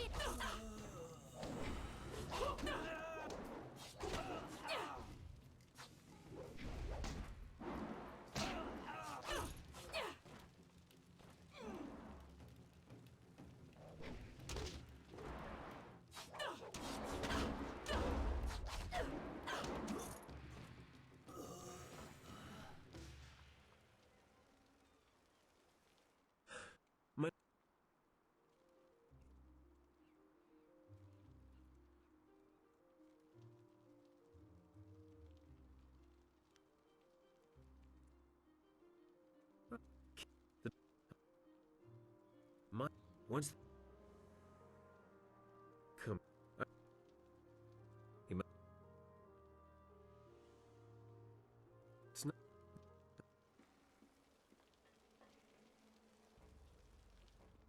My once come it's not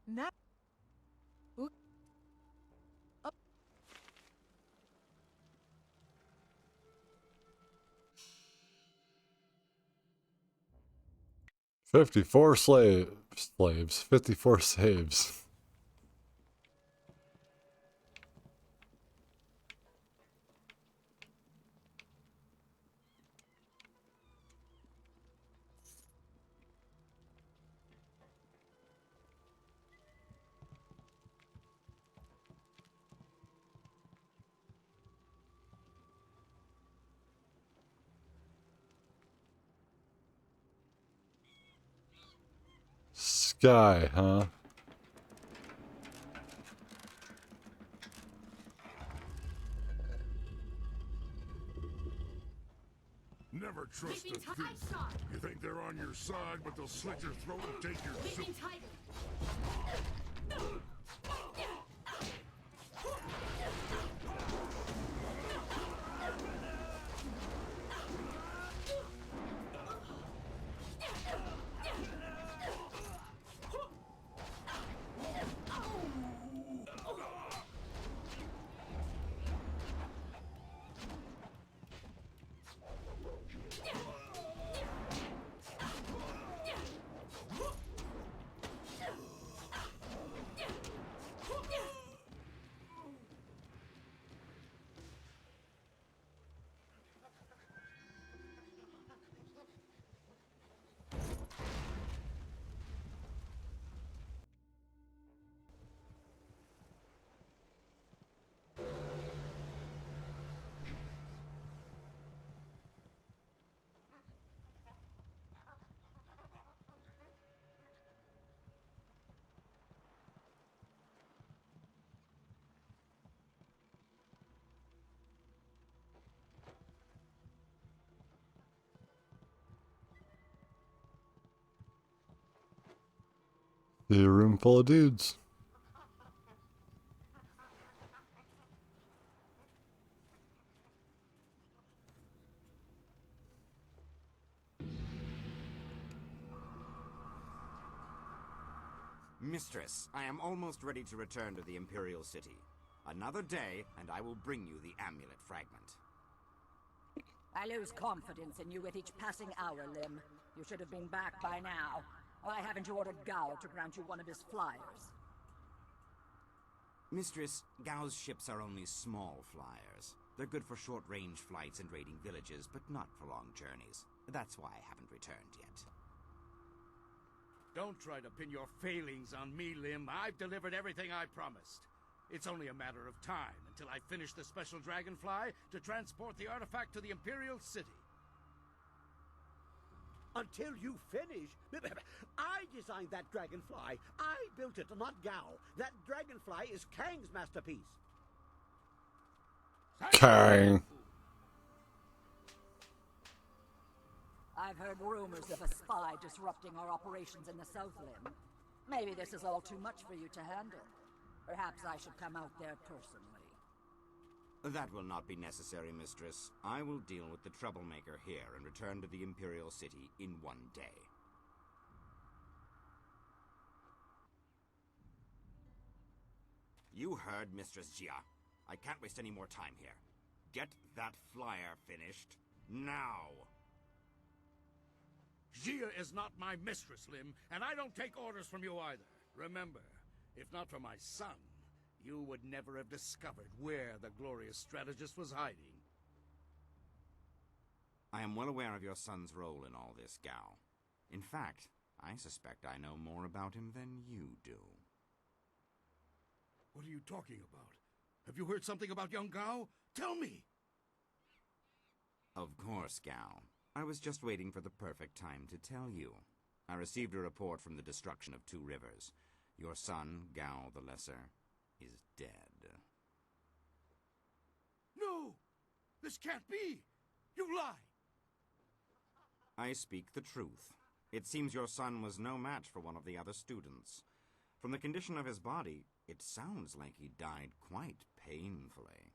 Now. 54 slaves. 54 saves. Sky, huh? Never trust a Leaping thief. tiger. You think they're on your side, but they'll slit your throat and take your soup. Leaping tiger. The room full of dudes. Mistress, I am almost ready to return to the Imperial City. Another day, and I will bring you the amulet fragment. I lose confidence in you with each passing hour, Lim. You should have been back by now. Why haven't you ordered Gao to grant you one of his flyers? Mistress, Gao's ships are only small flyers. They're good for short-range flights and raiding villages, but not for long journeys. That's why I haven't returned yet. Don't try to pin your failings on me, Lim. I've delivered everything I promised. It's only a matter of time until I finish the special dragonfly to transport the artifact to the Imperial City. Until you finish? I designed that dragonfly. I built it, not Gao. That dragonfly is Kang's masterpiece. Kang. I've heard rumors of a spy disrupting our operations in the South Lim. Maybe this is all too much for you to handle. Perhaps I should come out there personally. That will not be necessary, Mistress. I will deal with the troublemaker here and return to the Imperial City in one day. You heard Mistress Jia. I can't waste any more time here. Get that flyer finished now. Jia is not my mistress, Lim, and I don't take orders from you either. Remember, if not for my son, you would never have discovered where the glorious strategist was hiding. I am well aware of your son's role in all this, Gao. In fact, I suspect I know more about him than you do. What are you talking about? Have you heard something about young Gao? Tell me! Of course, Gao. I was just waiting for the perfect time to tell you. I received a report from the destruction of 2 rivers. Your son, Gao the Lesser, is dead. No! This can't be! You lie! I speak the truth. It seems your son was no match for one of the other students. From the condition of his body, it sounds like he died quite painfully.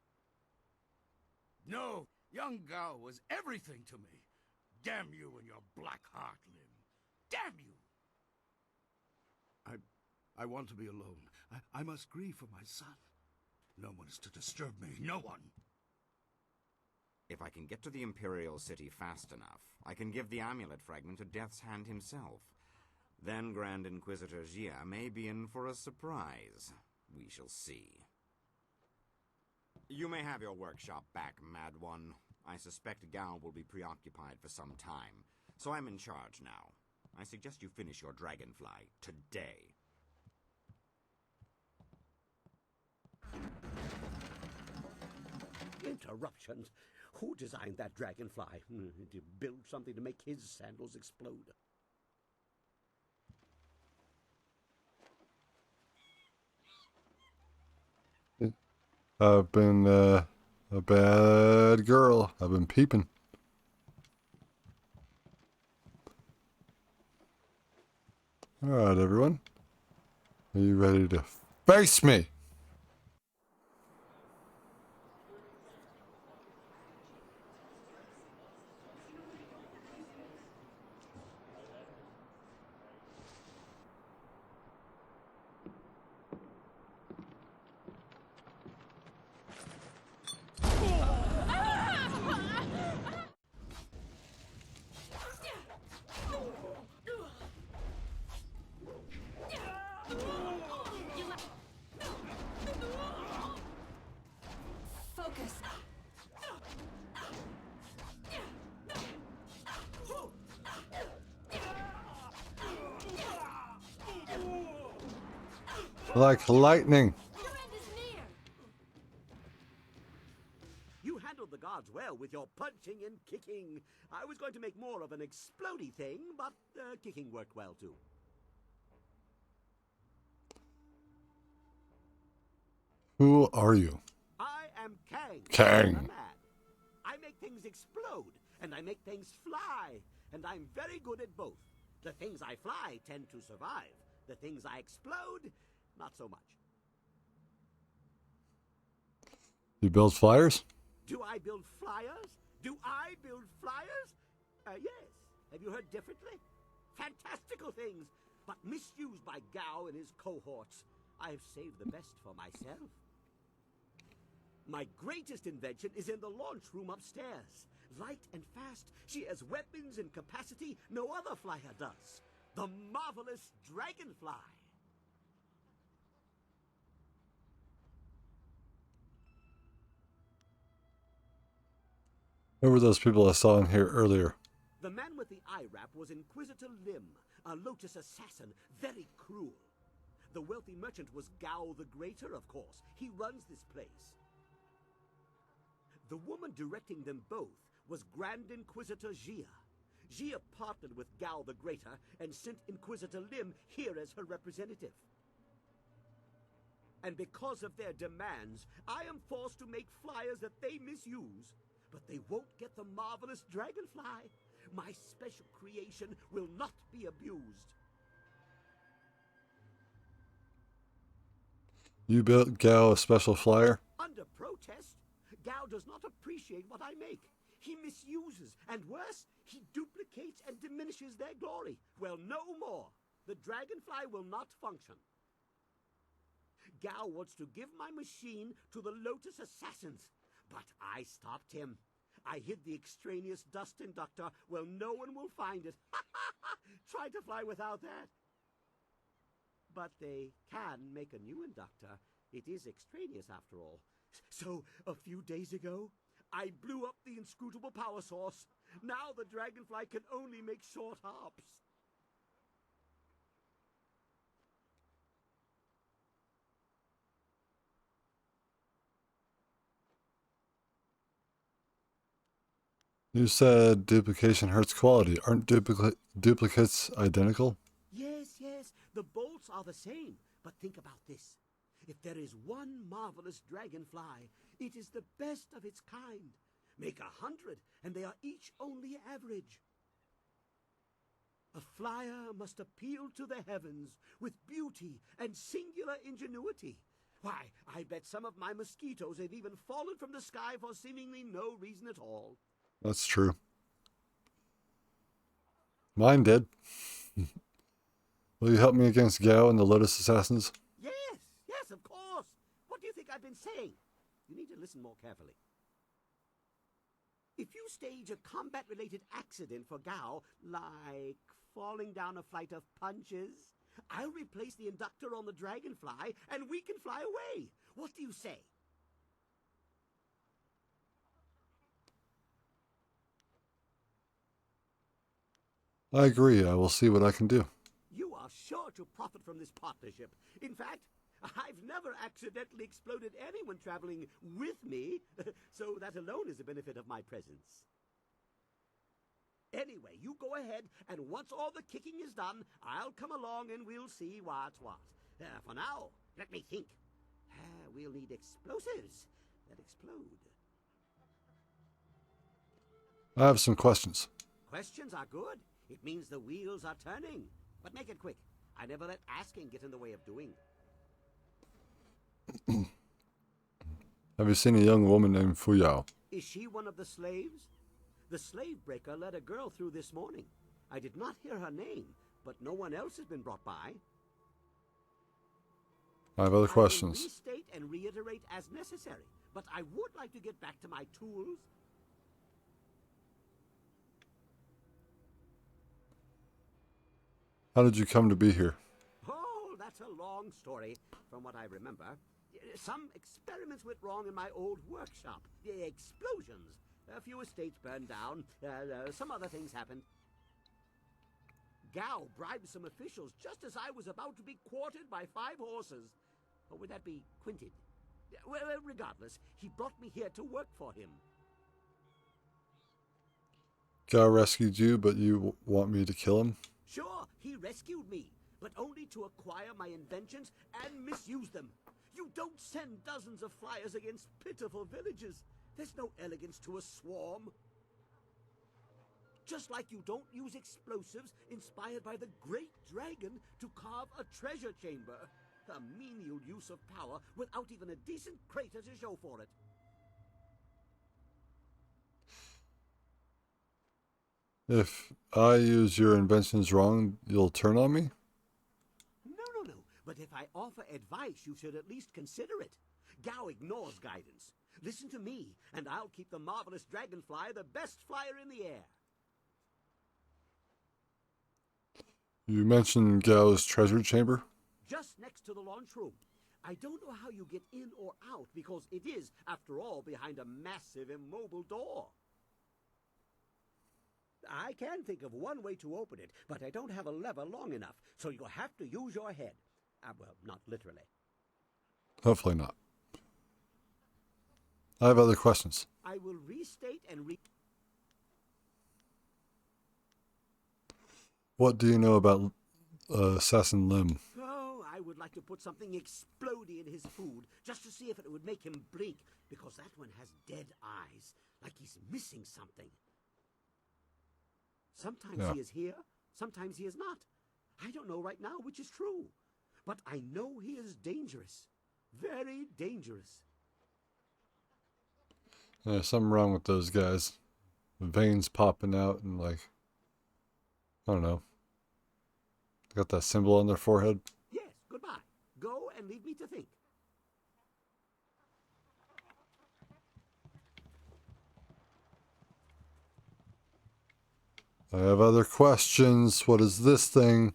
No! Young Gao was everything to me. Damn you and your black heart, Lim. Damn you! I want to be alone. I must grieve for my son. No one is to disturb me. No one. If I can get to the Imperial City fast enough, I can give the amulet fragment to Death's Hand himself. Then Grand Inquisitor Jia may be in for a surprise. We shall see. You may have your workshop back, Mad One. I suspect Gao will be preoccupied for some time, so I'm in charge now. I suggest you finish your dragonfly today. Interruptions? Who designed that dragonfly? To build something to make his sandals explode. I've been a bad girl. I've been peeping. Alright, everyone. Are you ready to face me? Focus. Like lightning. You handled the guards well with your punching and kicking. I was going to make more of an explodey thing, but kicking worked well too. Who are you? I am Kang. Kang. The man. I make things explode, and I make things fly, and I'm very good at both. The things I fly tend to survive. The things I explode, not so much. You build flyers? Do I build flyers? Do I build flyers? Yes. Have you heard differently? Fantastical things, but misused by Gao and his cohorts. I have saved the best for myself. My greatest invention is in the launch room upstairs. Light and fast, she has weapons and capacity no other flyer does. The marvelous Dragonfly. Who were those people I saw in here earlier? The man with the eye wrap was Inquisitor Lim, a Lotus assassin, very cruel. The wealthy merchant was Gao the Greater, of course. He runs this place. The woman directing them both was Grand Inquisitor Jia. Jia partnered with Gao the Greater and sent Inquisitor Lim here as her representative. And because of their demands, I am forced to make flyers that they misuse. But they won't get the marvelous Dragonfly. My special creation will not be abused. You built Gao a special flyer? Under protest, Gao does not appreciate what I make. He misuses, and worse, he duplicates and diminishes their glory. Well, no more. The Dragonfly will not function. Gao wants to give my machine to the Lotus assassins, but I stopped him. I hid the extraneous dust inductor. Well, no one will find it. Try to fly without that. But they can make a new inductor. It is extraneous after all. So, a few days ago, I blew up the inscrutable power source. Now the Dragonfly can only make short hops. You said duplication hurts quality. Aren't duplicates identical? Yes, yes, the bolts are the same. But think about this. If there is one marvelous Dragonfly, it is the best of its kind. Make 100, and they are each only average. A flyer must appeal to the heavens with beauty and singular ingenuity. Why, I bet some of my mosquitoes have even fallen from the sky for seemingly no reason at all. That's true. Mine did. Will you help me against Gao and the Lotus Assassins? Yes, yes, of course. What do you think I've been saying? You need to listen more carefully. If you stage a combat-related accident for Gao, like falling down a flight of punches, I'll replace the inductor on the Dragonfly and we can fly away. What do you say? I agree. I will see what I can do. You are sure to profit from this partnership. In fact, I've never accidentally exploded anyone traveling with me, so that alone is a benefit of my presence. Anyway, you go ahead, and once all the kicking is done, I'll come along and we'll see what's what. For now, let me think. We'll need explosives that explode. I have some questions. Questions are good. It means the wheels are turning. But make it quick. I never let asking get in the way of doing. Have you seen a young woman named Fuyao? Is she one of the slaves? The slave breaker let a girl through this morning. I did not hear her name, but no one else has been brought by. I have other I questions. will restate and reiterate as necessary, but I would like to get back to my tools. How did you come to be here? Oh, that's a long story, from what I remember. Some experiments went wrong in my old workshop. Explosions. A few estates burned down. Some other things happened. Gao bribed some officials just as I was about to be quartered by 5 horses. Or would that be quinted? Well, regardless, he brought me here to work for him. Gao rescued you, but you want me to kill him? Sure, he rescued me, but only to acquire my inventions and misuse them. You don't send dozens of flyers against pitiful villages. There's no elegance to a swarm. Just like you don't use explosives inspired by the great dragon to carve a treasure chamber. A menial use of power without even a decent crater to show for it. If I use your inventions wrong, you'll turn on me? No. But if I offer advice, you should at least consider it. Gao ignores guidance. Listen to me, and I'll keep the marvelous dragonfly the best flyer in the air. You mentioned Gao's treasure chamber? Just next to the launch room. I don't know how you get in or out because it is, after all, behind a massive immobile door. I can think of one way to open it, but I don't have a lever long enough, so you'll have to use your head. Well, not literally. Hopefully not. I have other questions. I will restate and What do you know about Assassin Lim? Oh, I would like to put something explodey in his food, just to see if it would make him blink, because that one has dead eyes, like he's missing something. Sometimes he is here, sometimes he is not. I don't know right now which is true. But I know he is dangerous. Very dangerous. There's something wrong with those guys. The veins popping out and like, I don't know. They got that symbol on their forehead. Yes, goodbye. Go and leave me to think. I have other questions. What is this thing?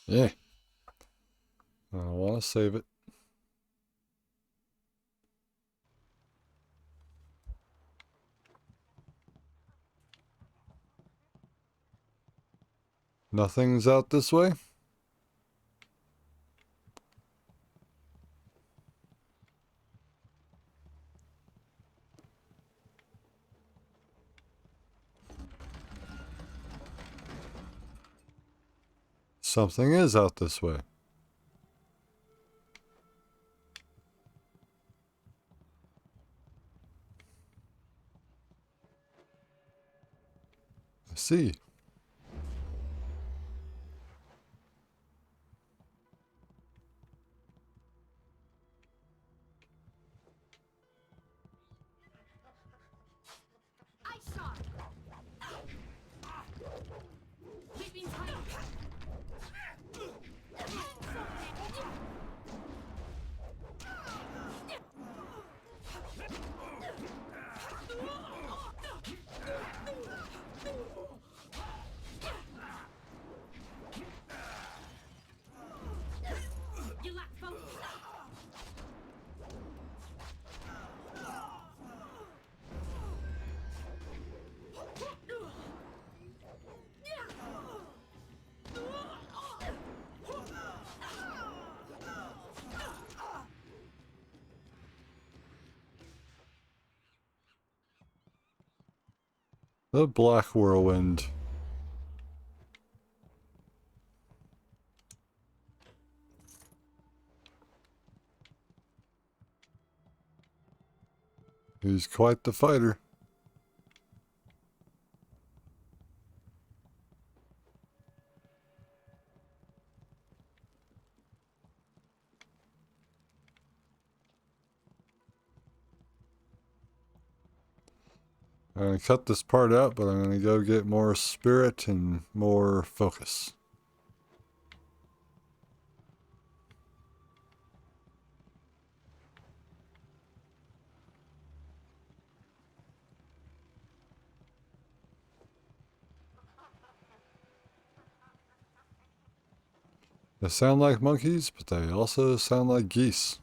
Yeah. I want to save it. Nothing's out this way? Something is out this way. I see. The Black Whirlwind. He's quite the fighter. I'm going to cut this part out, but I'm going to go get more spirit and more focus. They sound like monkeys, but they also sound like geese.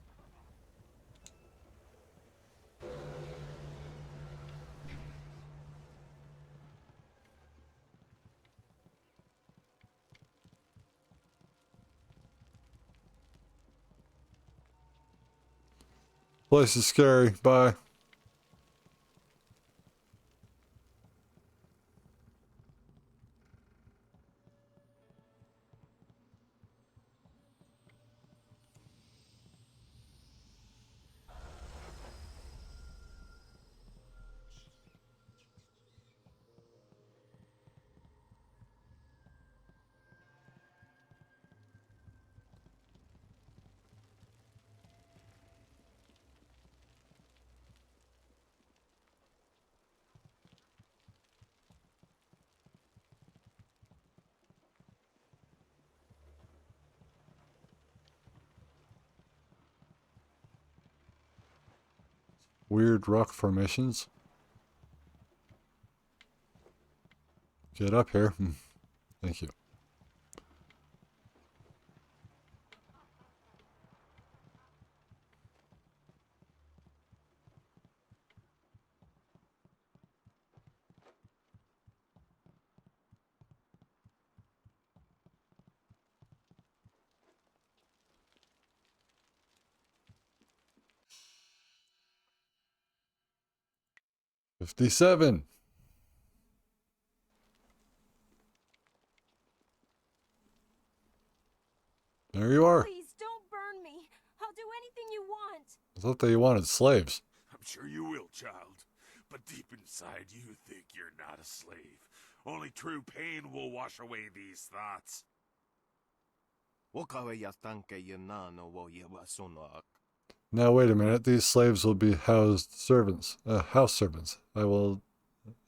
Place is scary. Bye. weird rock formations. Get up here. Thank you. $57. There you are. Please don't burn me. I'll do anything you want. I thought that you wanted slaves. I'm sure you will, child. But deep inside, you think you're not a slave. Only true pain will wash away these thoughts. Now wait a minute. These slaves will be house servants. I'll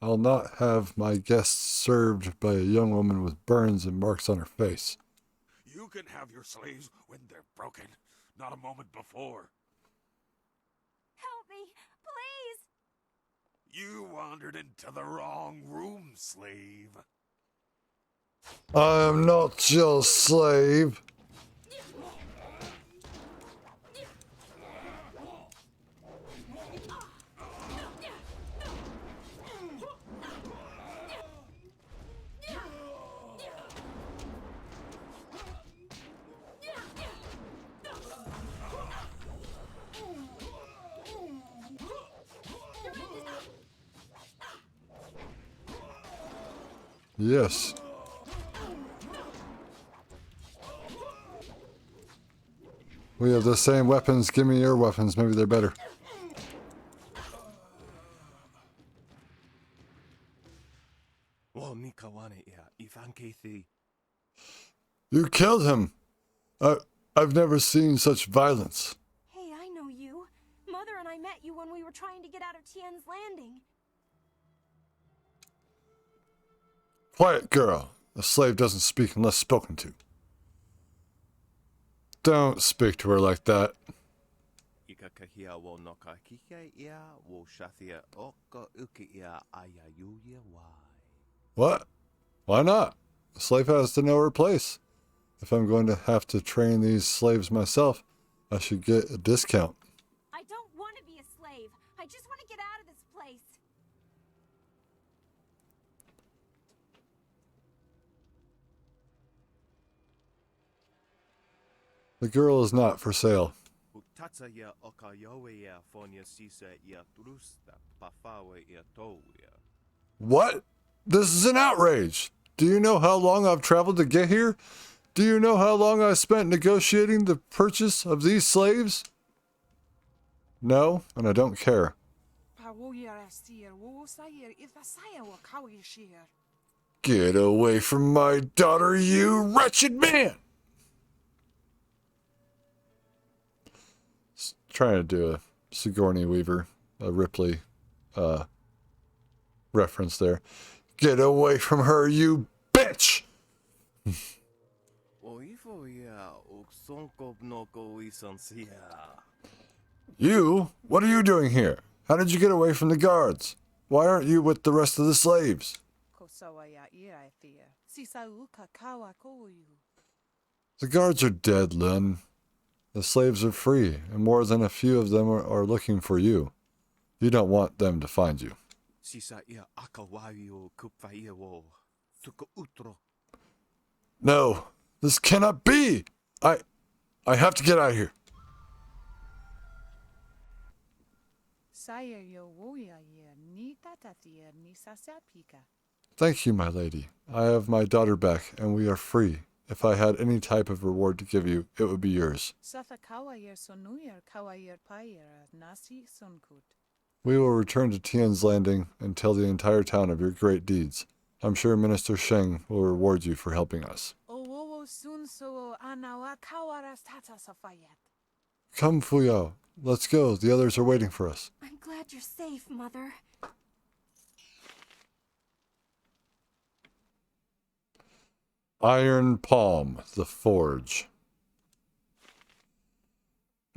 not have my guests served by a young woman with burns and marks on her face. You can have your slaves when they're broken, not a moment before. Help me, please. You wandered into the wrong room, slave. I am not your slave. Yes. We have the same weapons. Give me your weapons. Maybe they're better. You killed him. I've never seen such violence. Hey, I know you. Mother and I met you when we were trying to get out of Tien's Landing. Quiet, girl. A slave doesn't speak unless spoken to. Don't speak to her like that. What? Why not? A slave has to know her place. If I'm going to have to train these slaves myself, I should get a discount. I don't want to be a slave. I just want to get out of this place. The girl is not for sale. What? This is an outrage! Do you know how long I've traveled to get here? Do you know how long I spent negotiating the purchase of these slaves? No, and I don't care. Get away from my daughter, you wretched man! Trying to do a Sigourney Weaver, a Ripley reference there. Get away from her, you bitch! You? What are you doing here? How did you get away from the guards? Why aren't you with the rest of the slaves? The guards are dead, Lynn. The slaves are free, and more than a few of them are looking for you. You don't want them to find you. No, this cannot be! I have to get out of here. Thank you, my lady. I have my daughter back, and we are free. If I had any type of reward to give you, it would be yours. We will return to Tien's Landing and tell the entire town of your great deeds. I'm sure Minister Sheng will reward you for helping us. Come, Fuyao. Let's go. The others are waiting for us. I'm glad you're safe, Mother. Iron Palm, the Forge.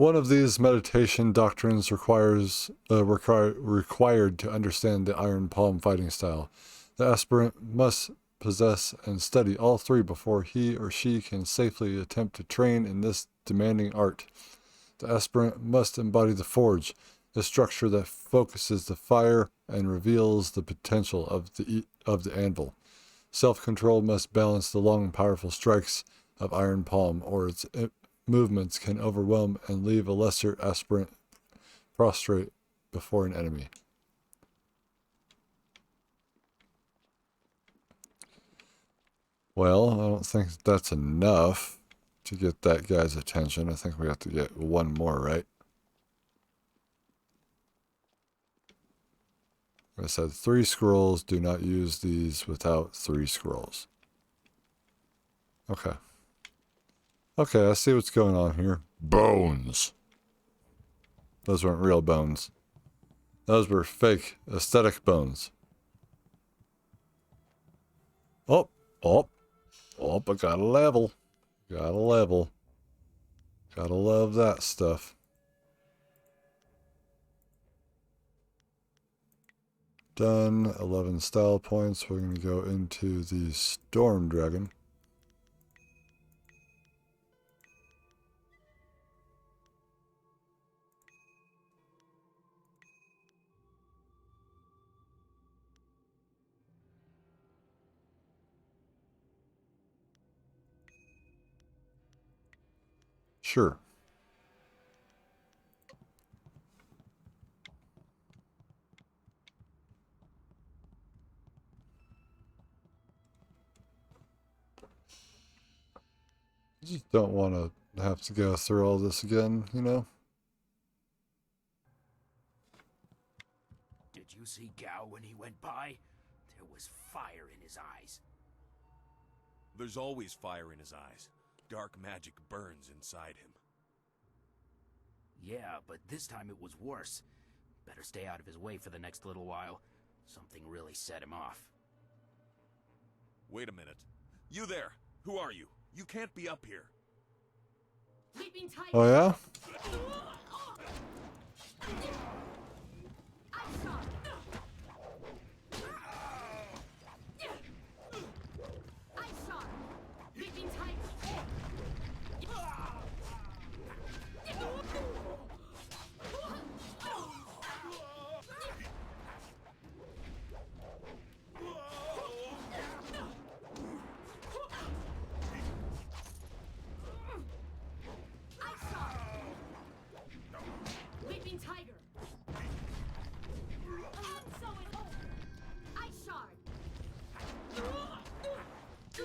One of these meditation doctrines required to understand the Iron Palm fighting style. The aspirant must possess and study all three before he or she can safely attempt to train in this demanding art. The aspirant must embody the forge, a structure that focuses the fire and reveals the potential of the anvil. Self-control must balance the long, powerful strikes of Iron Palm, or its movements can overwhelm and leave a lesser aspirant prostrate before an enemy. Well, I don't think that's enough to get that guy's attention. I think we have to get one more, right? I said 3 scrolls. Do not use these without 3 scrolls. Okay. Okay, I see what's going on here. Bones. Those weren't real bones. Those were fake aesthetic bones. Oh, oh, oh, I got a level. Got a level. Gotta love that stuff. Done. 11 style points. We're going to go into the Storm Dragon. Sure. I just don't want to have to go through all this again, you know? Did you see Gao when he went by? There was fire in his eyes. There's always fire in his eyes. Dark magic burns inside him. Yeah, but this time it was worse. Better stay out of his way for the next little while. Something really set him off. Wait a minute. You there! Who are you? You can't be up here. Oh yeah?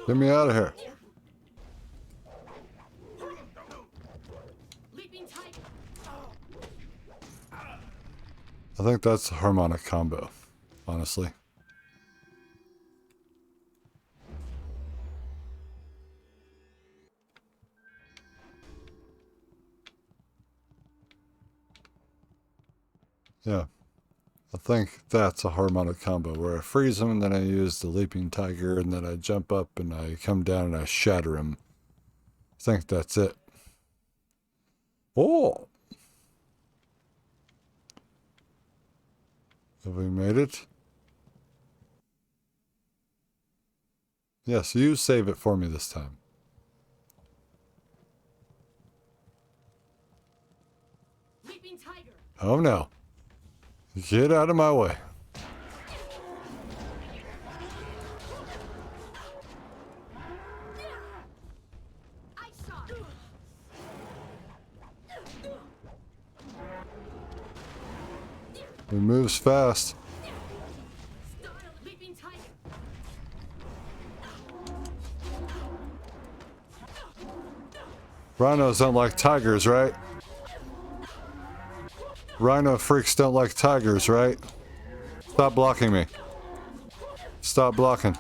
Get me out of here. I think that's a harmonic combo, honestly. Yeah. I think that's a harmonic combo where I freeze him and then I use the leaping tiger and then I jump up and I come down and I shatter him. I think that's it. Oh! Have we made it? Yes, you save it for me this time. Oh no. Get out of my way. He moves fast. Rhinos don't like tigers, right? Rhino freaks don't like tigers, right? Stop blocking me. Stop blocking.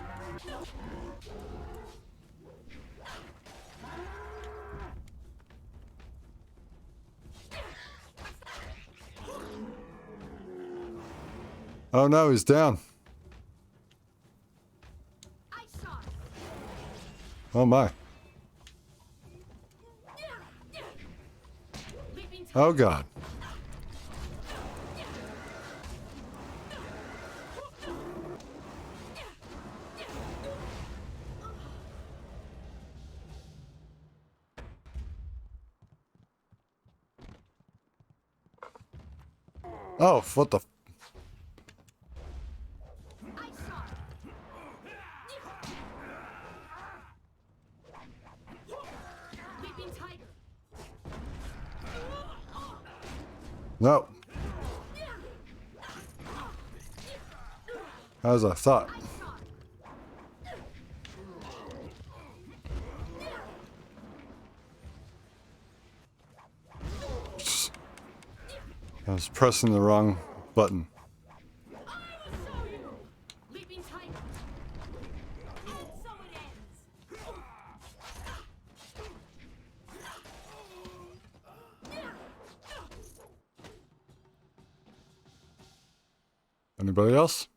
Oh no, he's down. Oh my. Oh god. Oh, what the... Leaping tiger. No. As I thought. I was pressing the wrong button. Leaping tiger. And so it ends. Anybody else?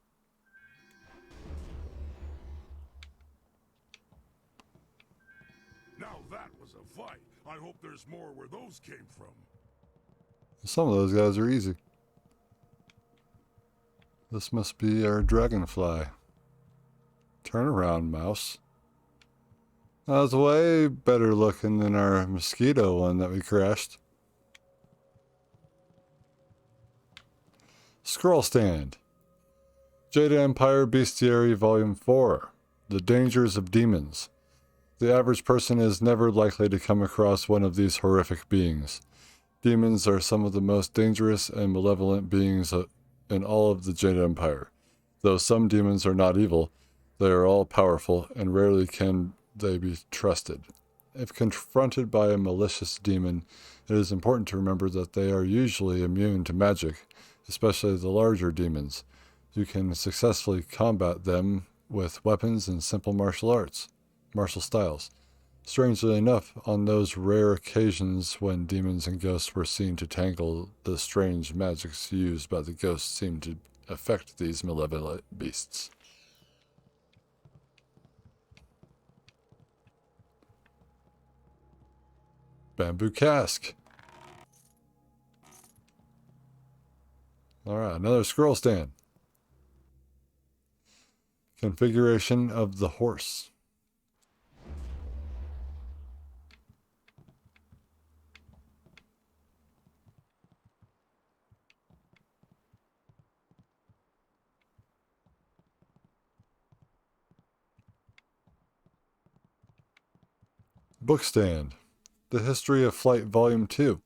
Now that was a fight. I hope there's more where those came from. Some of those guys are easy. This must be our dragonfly. Turn around, mouse. That was way better looking than our mosquito one that we crashed. Scroll stand. Jade Empire Bestiary Volume 4. The Dangers of Demons. The average person is never likely to come across one of these horrific beings. Demons are some of the most dangerous and malevolent beings in all of the Jade Empire. Though some demons are not evil, they are all powerful and rarely can they be trusted. If confronted by a malicious demon, it is important to remember that they are usually immune to magic, especially the larger demons. You can successfully combat them with weapons and simple martial styles. Strangely enough, on those rare occasions when demons and ghosts were seen to tangle, the strange magics used by the ghosts seemed to affect these malevolent beasts. Bamboo cask. Alright, another scroll stand. Configuration of the horse. Bookstand. The History of Flight Volume 2.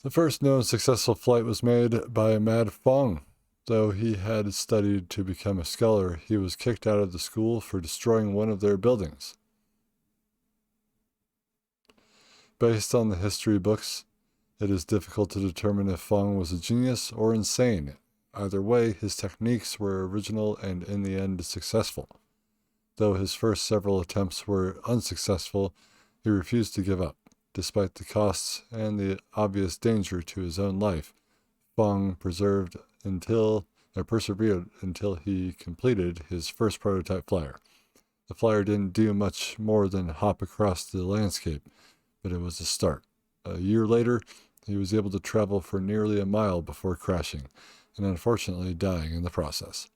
The first known successful flight was made by Mad Fong. Though he had studied to become a scholar, he was kicked out of the school for destroying one of their buildings. Based on the history books, it is difficult to determine if Fong was a genius or insane. Either way, his techniques were original and in the end successful. Though his first several attempts were unsuccessful, he refused to give up. Despite the costs and the obvious danger to his own life, Fong persevered until he completed his first prototype flyer. The flyer didn't do much more than hop across the landscape, but it was a start. A year later, he was able to travel for nearly a mile before crashing, and unfortunately dying in the process.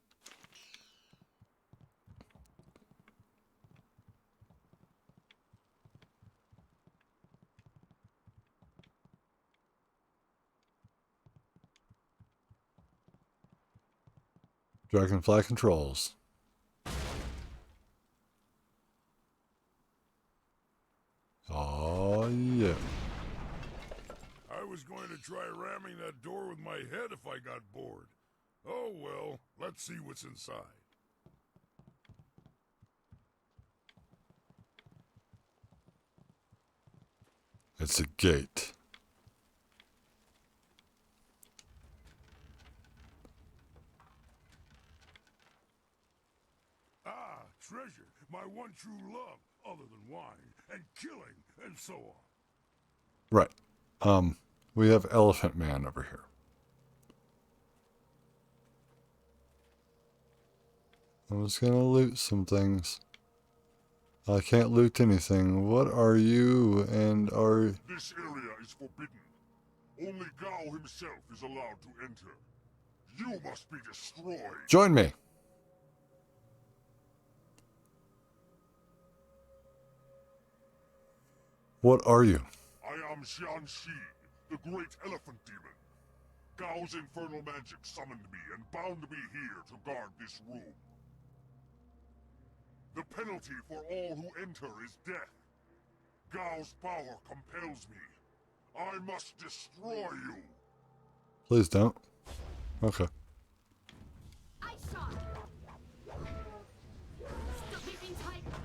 Dragonfly controls. Oh, yeah. I was going to try ramming that door with my head if I got bored. Oh well, let's see what's inside. It's a gate. Ah, treasure, my one true love, other than wine, and killing, and so on. Right. We have Elephant Man over here. I'm just gonna loot some things. I can't loot anything. What are you and are... This area is forbidden. Only Gao himself is allowed to enter. You must be destroyed. Join me. What are you? I am Xianxi, the great elephant demon. Gao's infernal magic summoned me and bound me here to guard this room. The penalty for all who enter is death. Gao's power compels me. I must destroy you. Please don't. Okay. I shot. Stop leaping tiger.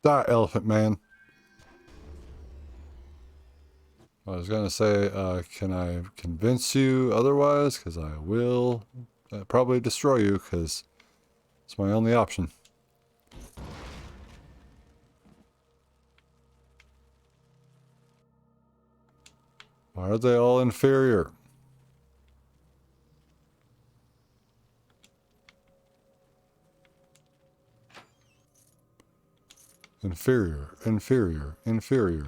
Die, Elephant Man. I was gonna say, can I convince you otherwise? Because I will probably destroy you, because it's my only option. Why are they all inferior? Inferior, inferior, inferior.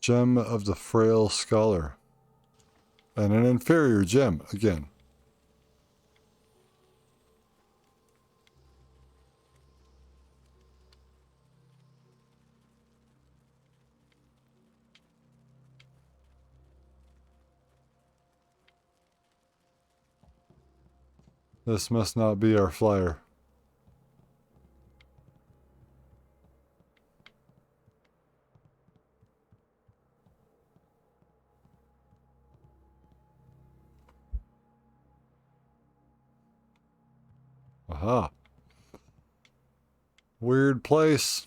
Gem of the Frail Scholar. And an inferior gem, again. This must not be our flyer. Aha. Weird place.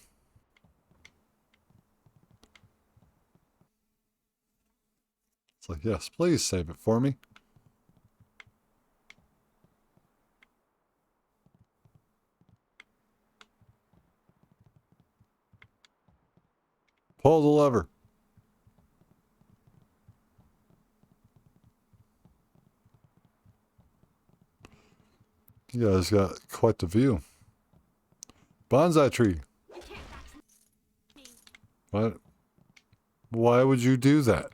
It's like, yes, please save it for me. Pull the lever. You guys got quite the view. Bonsai tree. What? Why would you do that?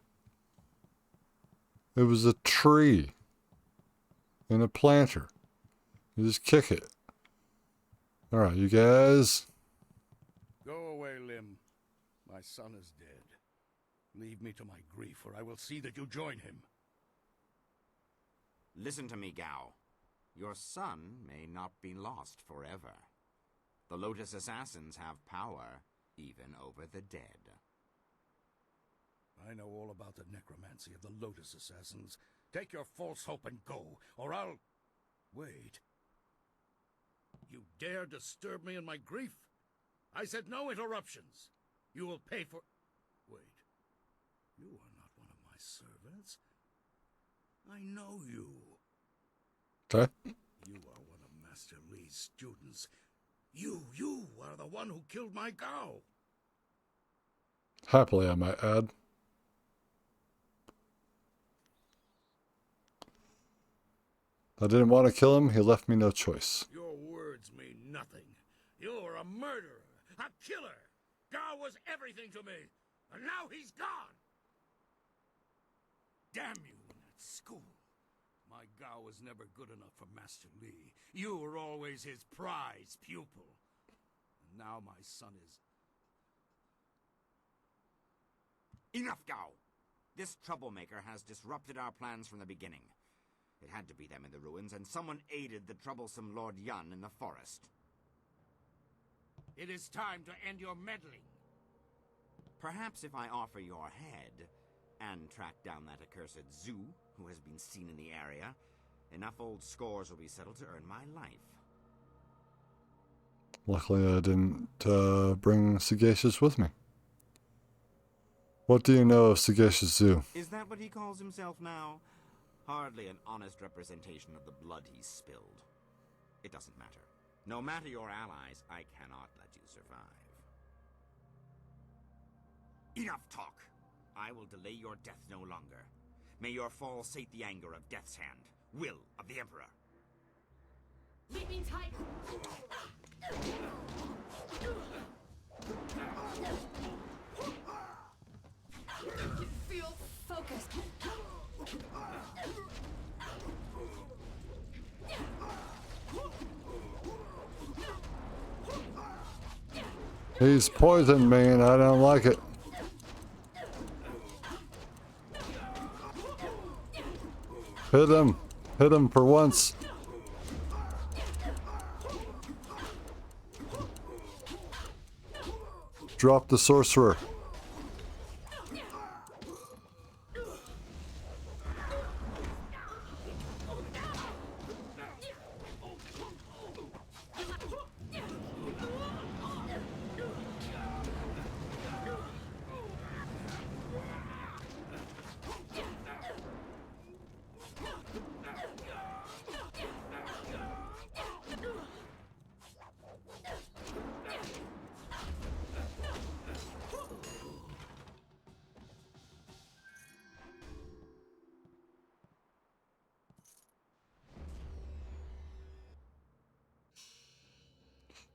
It was a tree and a planter. You just kick it. All right, you guys. Go away, Lim. My son is dead. Leave me to my grief, or I will see that you join him. Listen to me, Gao. Your son may not be lost forever. The Lotus Assassins have power, even over the dead. I know all about the necromancy of the Lotus Assassins. Take your false hope and go, or I'll... Wait. You dare disturb me in my grief? I said no interruptions. You will pay for... Wait. You are not one of my servants. I know you. Okay. You are one of Master Li's students. You are the one who killed my Gao. Happily, I might add. I didn't want to kill him. He left me no choice. Your words mean nothing. You're a murderer, a killer. Gao was everything to me, and now he's gone. Damn you in that school. My Gao was never good enough for Master Li. You were always his prize pupil. And now my son is... Enough, Gao! This troublemaker has disrupted our plans from the beginning. It had to be them in the ruins, and someone aided the troublesome Lord Yun in the forest. It is time to end your meddling. Perhaps if I offer your head and track down that accursed Zoo who has been seen in the area, enough old scores will be settled to earn my life. Luckily, I didn't bring Sagacious with me. What do you know of Sagacious Zoo? Is that what he calls himself now? Hardly an honest representation of the blood he's spilled. It doesn't matter. No matter your allies, I cannot let you survive. Enough talk! I will delay your death no longer. May your fall sate the anger of Death's Hand, will of the Emperor. Leaping Tiger! Feel focused. He's poisoned me and I don't like it. Hit him. Hit him for once. Drop the sorcerer.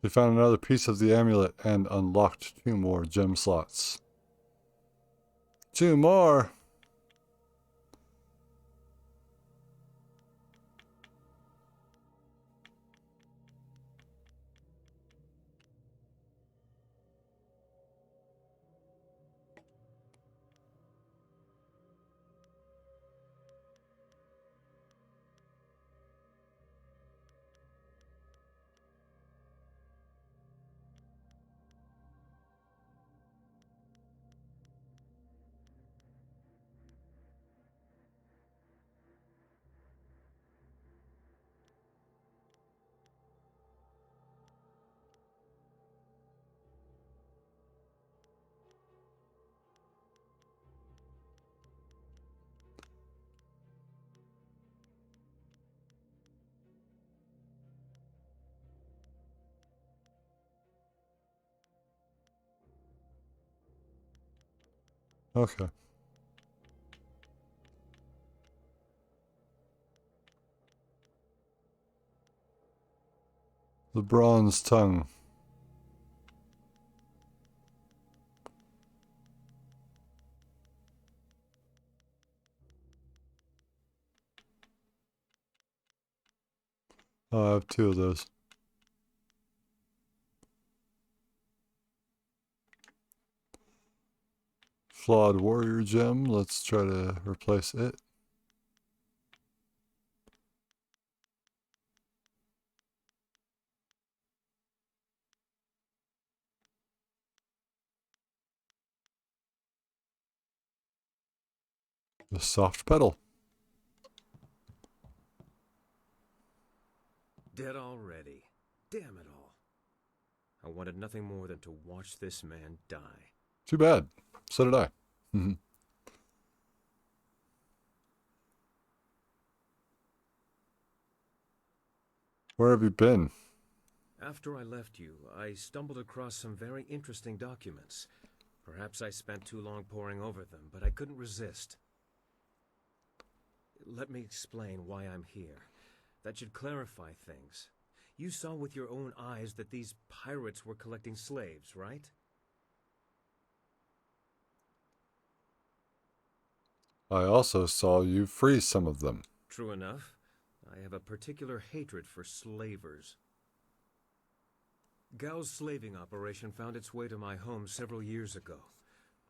They found another piece of the amulet and unlocked 2 more gem slots. 2 more? Okay. The bronze tongue. Oh, I have 2 of those. Flawed warrior gem. Let's try to replace it. The soft pedal. Dead already. Damn it all. I wanted nothing more than to watch this man die. Too bad. So did I. Mhm. Where have you been? After I left you, I stumbled across some very interesting documents. Perhaps I spent too long poring over them, but I couldn't resist. Let me explain why I'm here. That should clarify things. You saw with your own eyes that these pirates were collecting slaves, right? I also saw you free some of them. True enough. I have a particular hatred for slavers. Gao's slaving operation found its way to my home several years ago.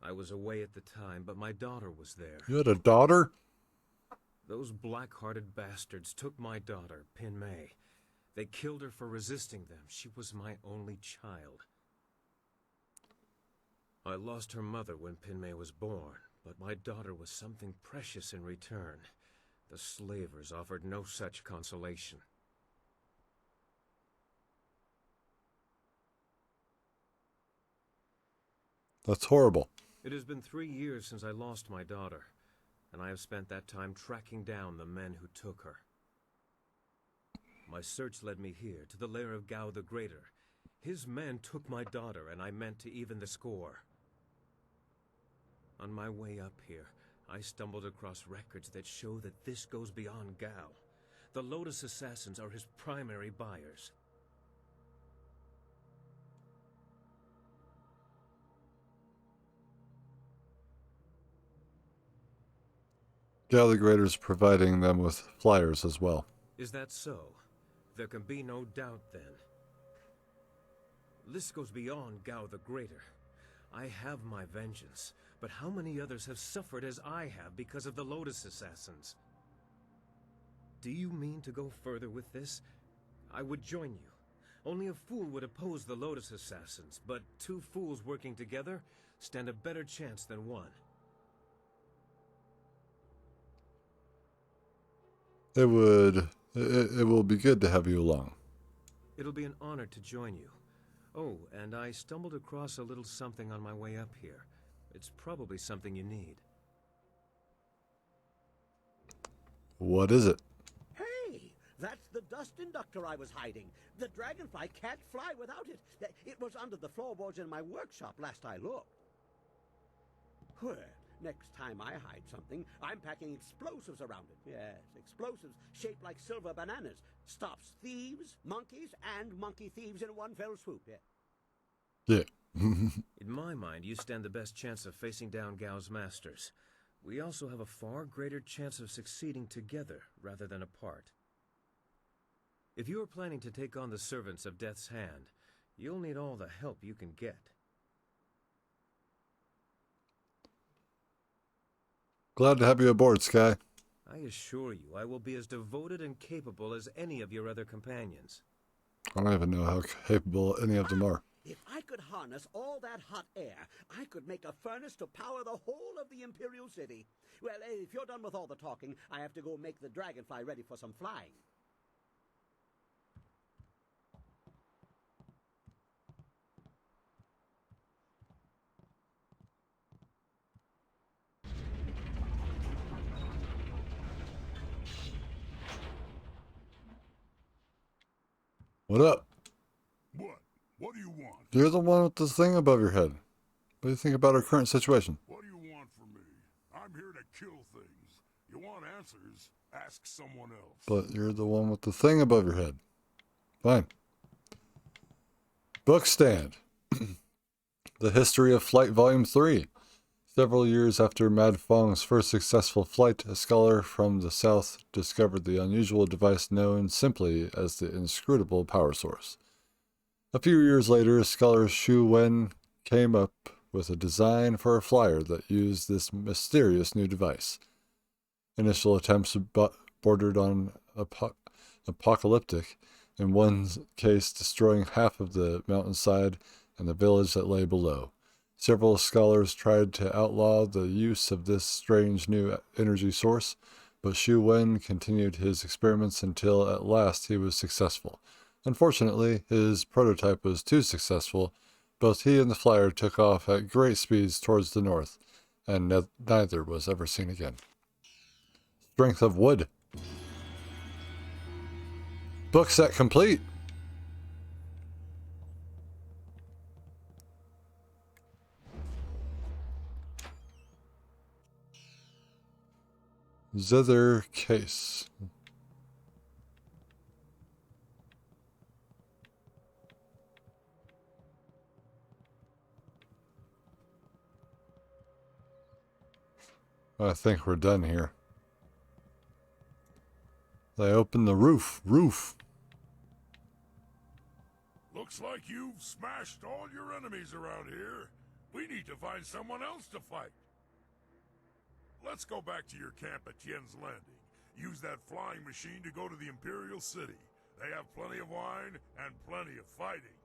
I was away at the time, but my daughter was there. You had a daughter? Those black-hearted bastards took my daughter, Pin Mei. They killed her for resisting them. She was my only child. I lost her mother when Pinmei was born, but my daughter was something precious in return. The slavers offered no such consolation. That's horrible. It has been 3 years since I lost my daughter, and I have spent that time tracking down the men who took her. My search led me here, to the lair of Gao the Greater. His men took my daughter, and I meant to even the score. On my way up here, I stumbled across records that show that this goes beyond Gao. The Lotus Assassins are his primary buyers. Gao the Greater is providing them with flyers as well. Is that so? There can be no doubt then. This goes beyond Gao the Greater. I have my vengeance, but how many others have suffered as I have because of the Lotus Assassins? Do you mean to go further with this? I would join you. Only a fool would oppose the Lotus Assassins, but 2 fools working together stand a better chance than one. It will be good to have you along. It'll be an honor to join you. Oh, and I stumbled across a little something on my way up here. It's probably something you need. What is it? Hey, that's the dust inductor I was hiding. The dragonfly can't fly without it. It was under the floorboards in my workshop last I looked. Well, next time I hide something, I'm packing explosives around it. Yes, explosives shaped like silver bananas. Stops thieves, monkeys, and monkey thieves in one fell swoop. Yeah. In my mind, you stand the best chance of facing down Gao's masters. We also have a far greater chance of succeeding together rather than apart. If you are planning to take on the servants of Death's Hand, you'll need all the help you can get. Glad to have you aboard, Sky. I assure you, I will be as devoted and capable as any of your other companions. I don't even know how capable any of them are. If I could harness all that hot air, I could make a furnace to power the whole of the Imperial City. Well, if you're done with all the talking, I have to go make the dragonfly ready for some flying. What up? What? What do you want? You're the one with the thing above your head. What do you think about our current situation? What do you want from me? I'm here to kill things. You want answers? Ask someone else. But you're the one with the thing above your head. Fine. Book stand. The History of Flight Volume 3. Several years after Mad Fong's first successful flight, a scholar from the south discovered the unusual device known simply as the inscrutable power source. A few years later, scholar Xu Wen came up with a design for a flyer that used this mysterious new device. Initial attempts bordered on apocalyptic, in one case destroying half of the mountainside and the village that lay below. Several scholars tried to outlaw the use of this strange new energy source, but Xu Wen continued his experiments until at last he was successful. Unfortunately, his prototype was too successful. Both he and the flyer took off at great speeds towards the north, and neither was ever seen again. Strength of wood. Book set complete. Zither case. I think we're done here. They opened the roof. Looks like you've smashed all your enemies around here. We need to find someone else to fight. Let's go back to your camp at Tien's Landing. Use that flying machine to go to the Imperial City. They have plenty of wine and plenty of fighting.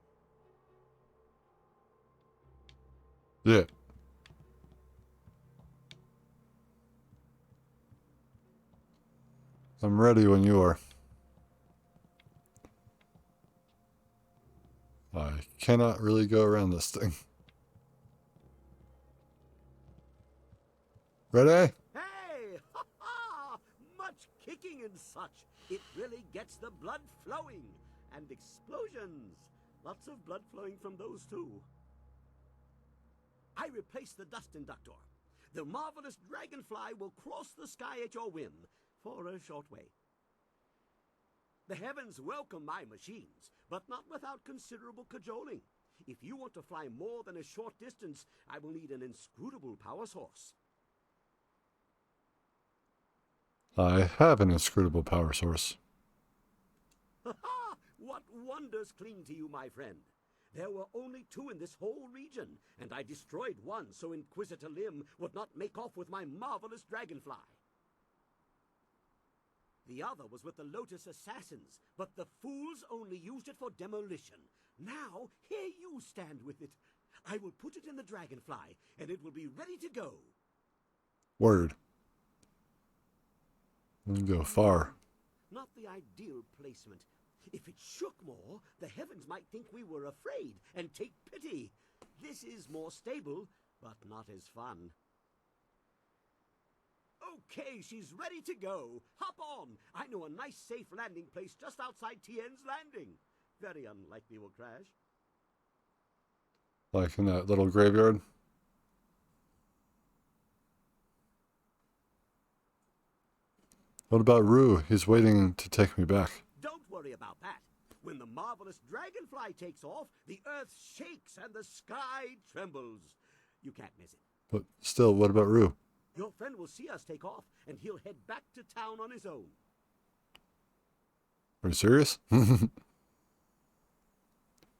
Yeah. I'm ready when you are. I cannot really go around this thing. Ready? Hey! Ha ha! Much kicking and such. It really gets the blood flowing. And explosions. Lots of blood flowing from those too. I replaced the dust inductor. The marvelous dragonfly will cross the sky at your whim for a short way. The heavens welcome my machines, but not without considerable cajoling. If you want to fly more than a short distance, I will need an inscrutable power source. I have an inscrutable power source. Ha ha! What wonders cling to you, my friend? There were only 2 in this whole region, and I destroyed one so Inquisitor Lim would not make off with my marvelous dragonfly. The other was with the Lotus Assassins, but the fools only used it for demolition. Now, here you stand with it. I will put it in the dragonfly, and it will be ready to go. Word. We go far. Not the ideal placement. If it shook more, the heavens might think we were afraid and take pity. This is more stable, but not as fun. Okay, she's ready to go. Hop on. I know a nice safe landing place just outside Tien's landing. Very unlikely we'll crash. Like in that little graveyard. What about Rue? He's waiting to take me back. Don't worry about that. When the marvelous dragonfly takes off, the earth shakes and the sky trembles. You can't miss it. But still, what about Rue? Your friend will see us take off, and he'll head back to town on his own. Are you serious?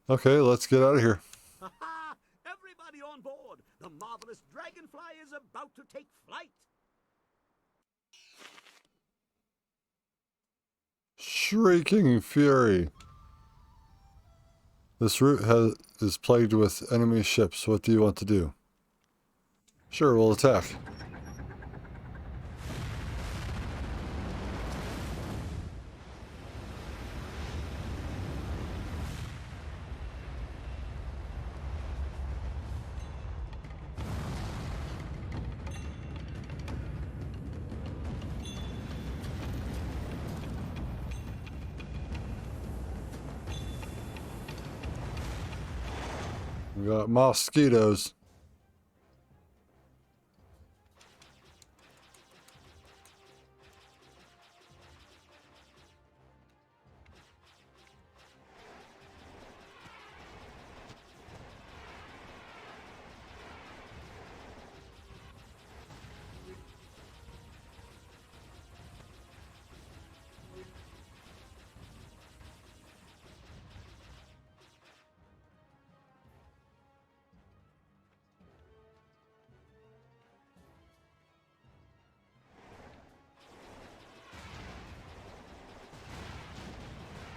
Okay, let's get out of here. Ha ha! Everybody on board! The marvelous dragonfly is about to take flight! Shrieking fury. This route is plagued with enemy ships. What do you want to do? Sure, we'll attack. We got mosquitoes.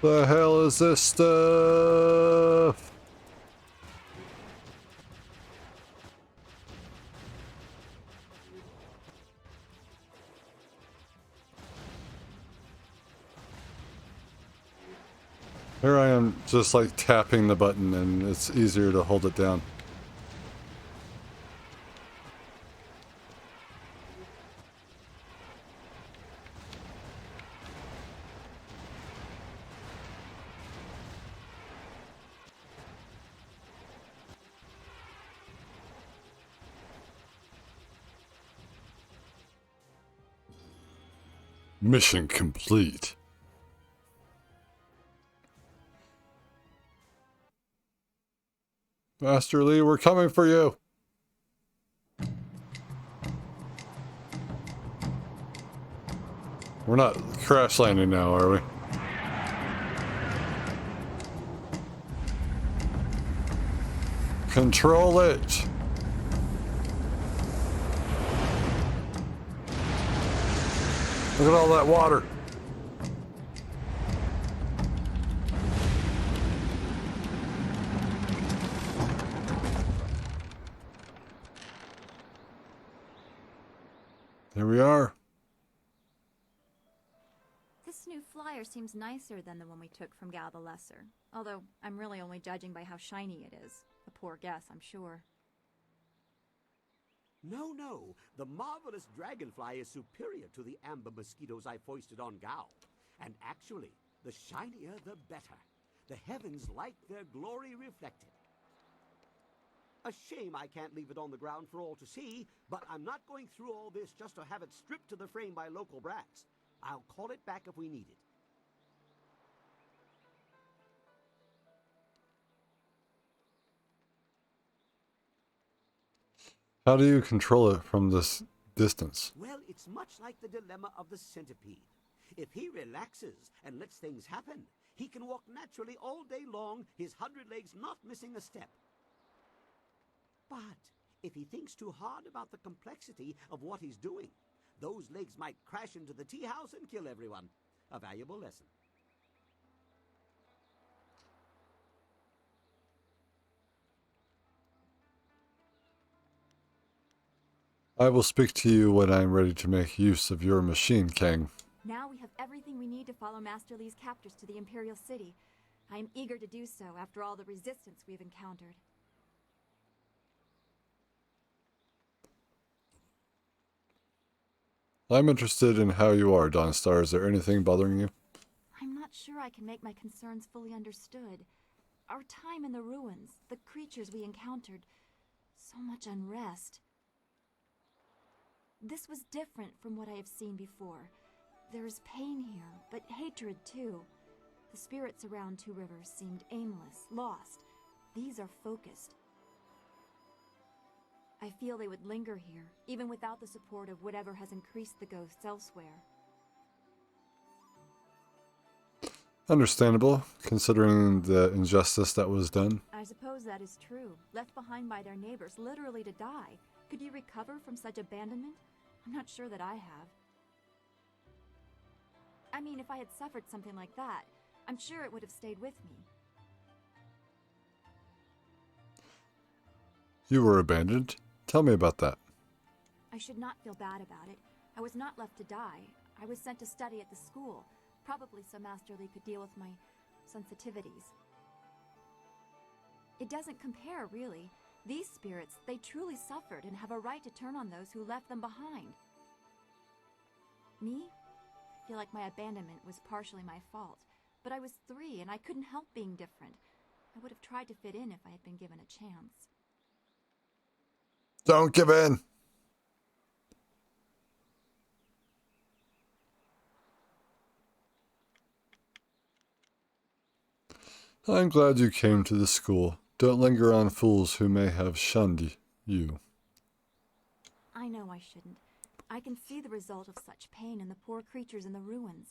The hell is this stuff? Here I am just like tapping the button and it's easier to hold it down. Mission complete. Master Lee, we're coming for you. We're not crash landing now, are we? Control it. Look at all that water. Here we are. This new flyer seems nicer than the one we took from Gal the Lesser. Although, I'm really only judging by how shiny it is. A poor guess, I'm sure. No, no. The marvelous dragonfly is superior to the amber mosquitoes I foisted on Gao. And actually, the shinier the better. The heavens like their glory reflected. A shame I can't leave it on the ground for all to see, but I'm not going through all this just to have it stripped to the frame by local brats. I'll call it back if we need it. How do you control it from this distance? Well, it's much like the dilemma of the centipede. If he relaxes and lets things happen, he can walk naturally all day long, his 100 legs not missing a step. But if he thinks too hard about the complexity of what he's doing, those legs might crash into the tea house and kill everyone. A valuable lesson. I will speak to you when I am ready to make use of your machine, King. Now we have everything we need to follow Master Li's captors to the Imperial City. I am eager to do so after all the resistance we've encountered. I'm interested in how you are, Dawnstar. Is there anything bothering you? I'm not sure I can make my concerns fully understood. Our time in the ruins, the creatures we encountered, so much unrest. This was different from what I have seen before. There is pain here, but hatred too. The spirits around Two Rivers seemed aimless, lost. These are focused. I feel they would linger here, even without the support of whatever has increased the ghosts elsewhere. Understandable, considering the injustice that was done. I suppose that is true. Left behind by their neighbors, literally to die. Could you recover from such abandonment? I'm not sure that I have. I mean, if I had suffered something like that, I'm sure it would have stayed with me. You were abandoned? Tell me about that. I should not feel bad about it. I was not left to die. I was sent to study at the school, probably so Master Li could deal with my sensitivities. It doesn't compare, really. These spirits, they truly suffered and have a right to turn on those who left them behind. Me? I feel like my abandonment was partially my fault, but I was 3 and I couldn't help being different. I would have tried to fit in if I had been given a chance. Don't give in! I'm glad you came to the school. Don't linger on fools who may have shunned you. I know I shouldn't. I can see the result of such pain in the poor creatures in the ruins.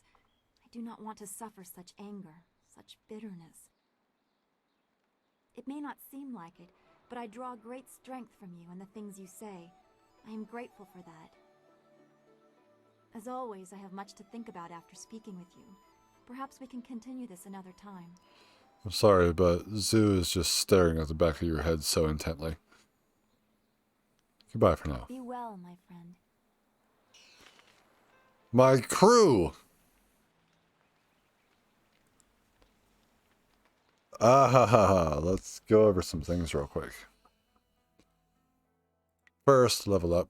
I do not want to suffer such anger, such bitterness. It may not seem like it, but I draw great strength from you and the things you say. I am grateful for that. As always, I have much to think about after speaking with you. Perhaps we can continue this another time. I'm sorry, but Zoo is just staring at the back of your head so intently. Goodbye for now. Be well, my friend. My crew! Let's go over some things real quick. First, level up.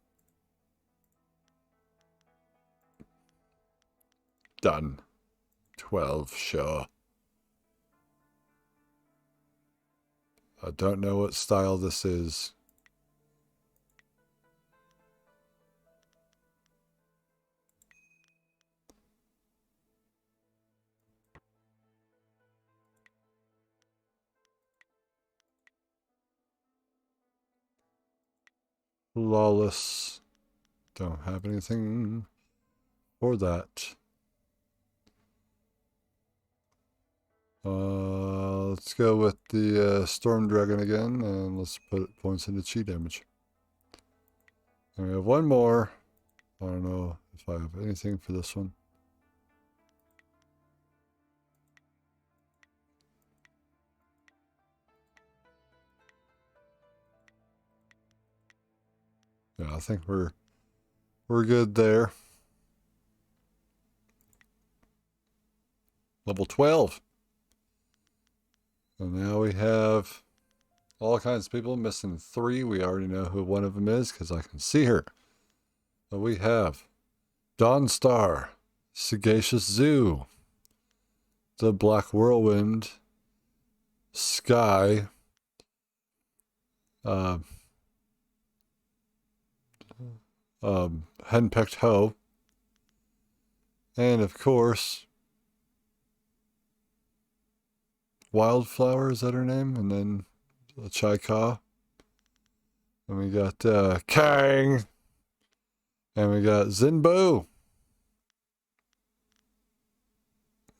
Done. 12, sure. I don't know what style this is. Flawless. Don't have anything for that. Let's go with the Storm Dragon again, and let's put points into chi damage. And we have one more. I don't know if I have anything for this one. Yeah, I think we're we're good there. Level 12. And now we have all kinds of people, missing 3. We already know who one of them is because I can see her. But we have Dawn Star, Sagacious Zoo, the Black Whirlwind, Sky, Henpecked Hoe, and of course, Wildflower, is that her name? And then Chai-Ka. And we got Kang. And we got Zinbo.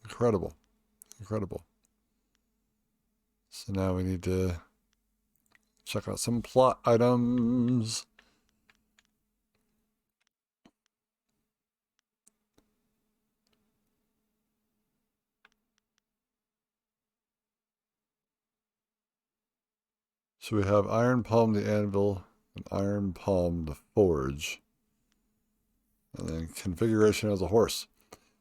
Incredible. Incredible. So now we need to check out some plot items. So we have Iron Palm the Anvil and Iron Palm the Forge. And then configuration of the horse.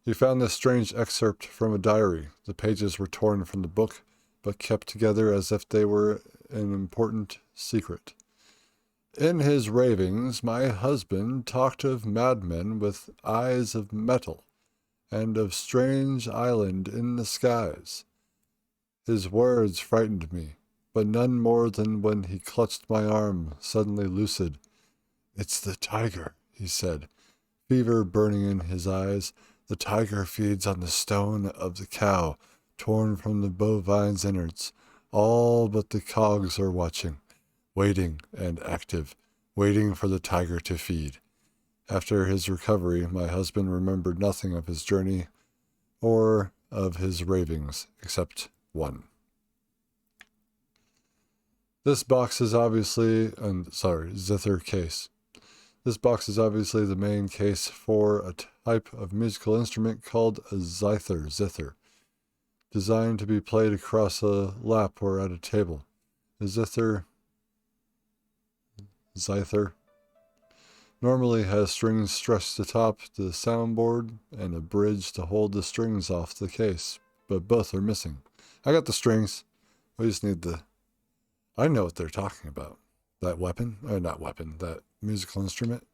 He found this strange excerpt from a diary. The pages were torn from the book, but kept together as if they were an important secret. In his ravings, my husband talked of madmen with eyes of metal, and of strange island in the skies. His words frightened me, but none more than when he clutched my arm, suddenly lucid. "It's the tiger," he said, fever burning in his eyes. "The tiger feeds on the stone of the cow, torn from the bovine's innards. All but the cogs are watching, waiting and active, waiting for the tiger to feed." After his recovery, my husband remembered nothing of his journey or of his ravings, except one. This box is obviously, zither case. This box is obviously the main case for a type of musical instrument called a zither, designed to be played across a lap or at a table. A zither normally has strings stretched atop the soundboard and a bridge to hold the strings off the case, but both are missing. I got the strings. We just need the... I know what they're talking about. That weapon, or not weapon, that musical instrument.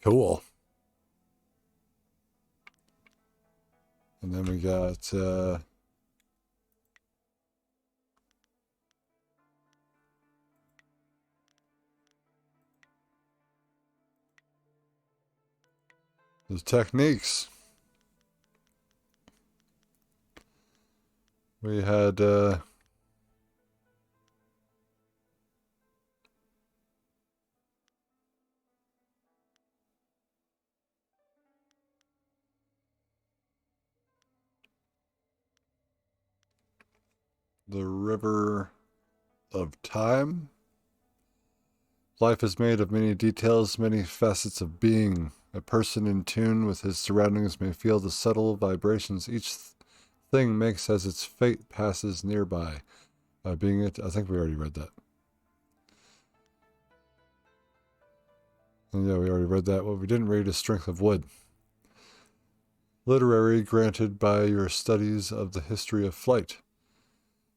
Cool. And then we got the techniques. We had the River of Time. Life is made of many details, many facets of being. A person in tune with his surroundings may feel the subtle vibrations each thing makes as its fate passes nearby. Being it, I think we already read that. And yeah, we already read that. What we didn't read is Strength of Wood. Literary, granted by your studies of the history of flight.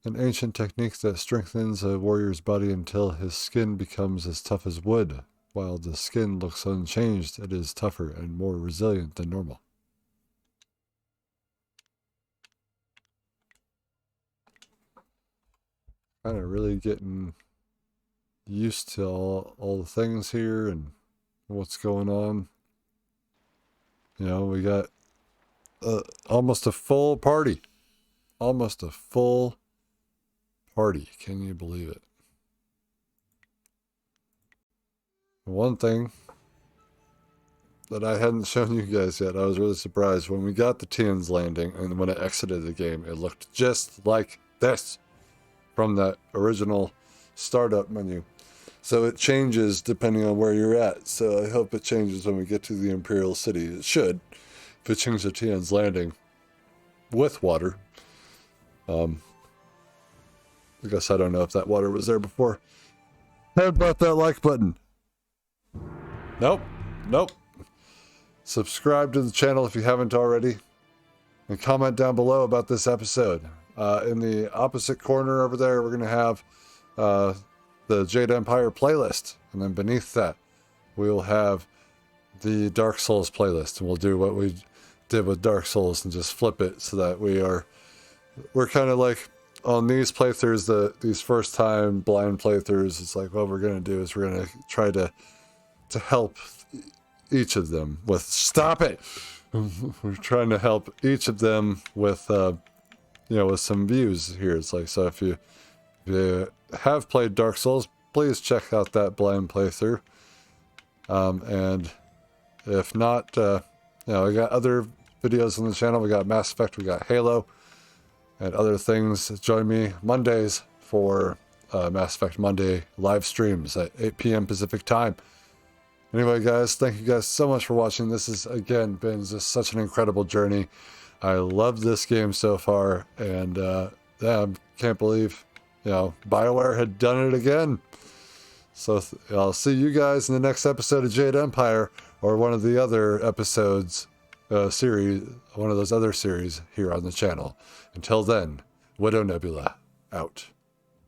An ancient technique that strengthens a warrior's body until his skin becomes as tough as wood. While the skin looks unchanged, it is tougher and more resilient than normal. Kind of really getting used to all the things here and what's going on. You know, we got almost a full party. Almost a full party. Can you believe it? One thing that I hadn't shown you guys yet, I was really surprised when we got the Tien's landing and when it exited the game, it looked just like this from that original startup menu. So it changes depending on where you're at. So I hope it changes when we get to the Imperial City. It should. If it changes to Tien's landing with water. I guess I don't know if that water was there before. Head but that like button. Nope. Nope. Subscribe to the channel if you haven't already. And comment down below about this episode. In the opposite corner over there, we're going to have the Jade Empire playlist. And then beneath that, we'll have the Dark Souls playlist. And we'll do what we did with Dark Souls and just flip it so that we're kind of like on these playthroughs, these first time blind playthroughs. It's like what we're going to do is we're going to try to help each of them with, stop it. We're trying to help each of them with, with some views here. It's like, so if you have played Dark Souls, please check out that blind playthrough. And if not, we got other videos on the channel. We got Mass Effect, we got Halo, and other things. Join me Mondays for Mass Effect Monday live streams at 8 p.m. Pacific time. Anyway, guys, thank you guys so much for watching. This has, again, been just such an incredible journey. I love this game so far, and I can't believe, BioWare had done it again. So I'll see you guys in the next episode of Jade Empire, or one of the other episodes, series, one of those other series here on the channel. Until then, Widow Nebula, out.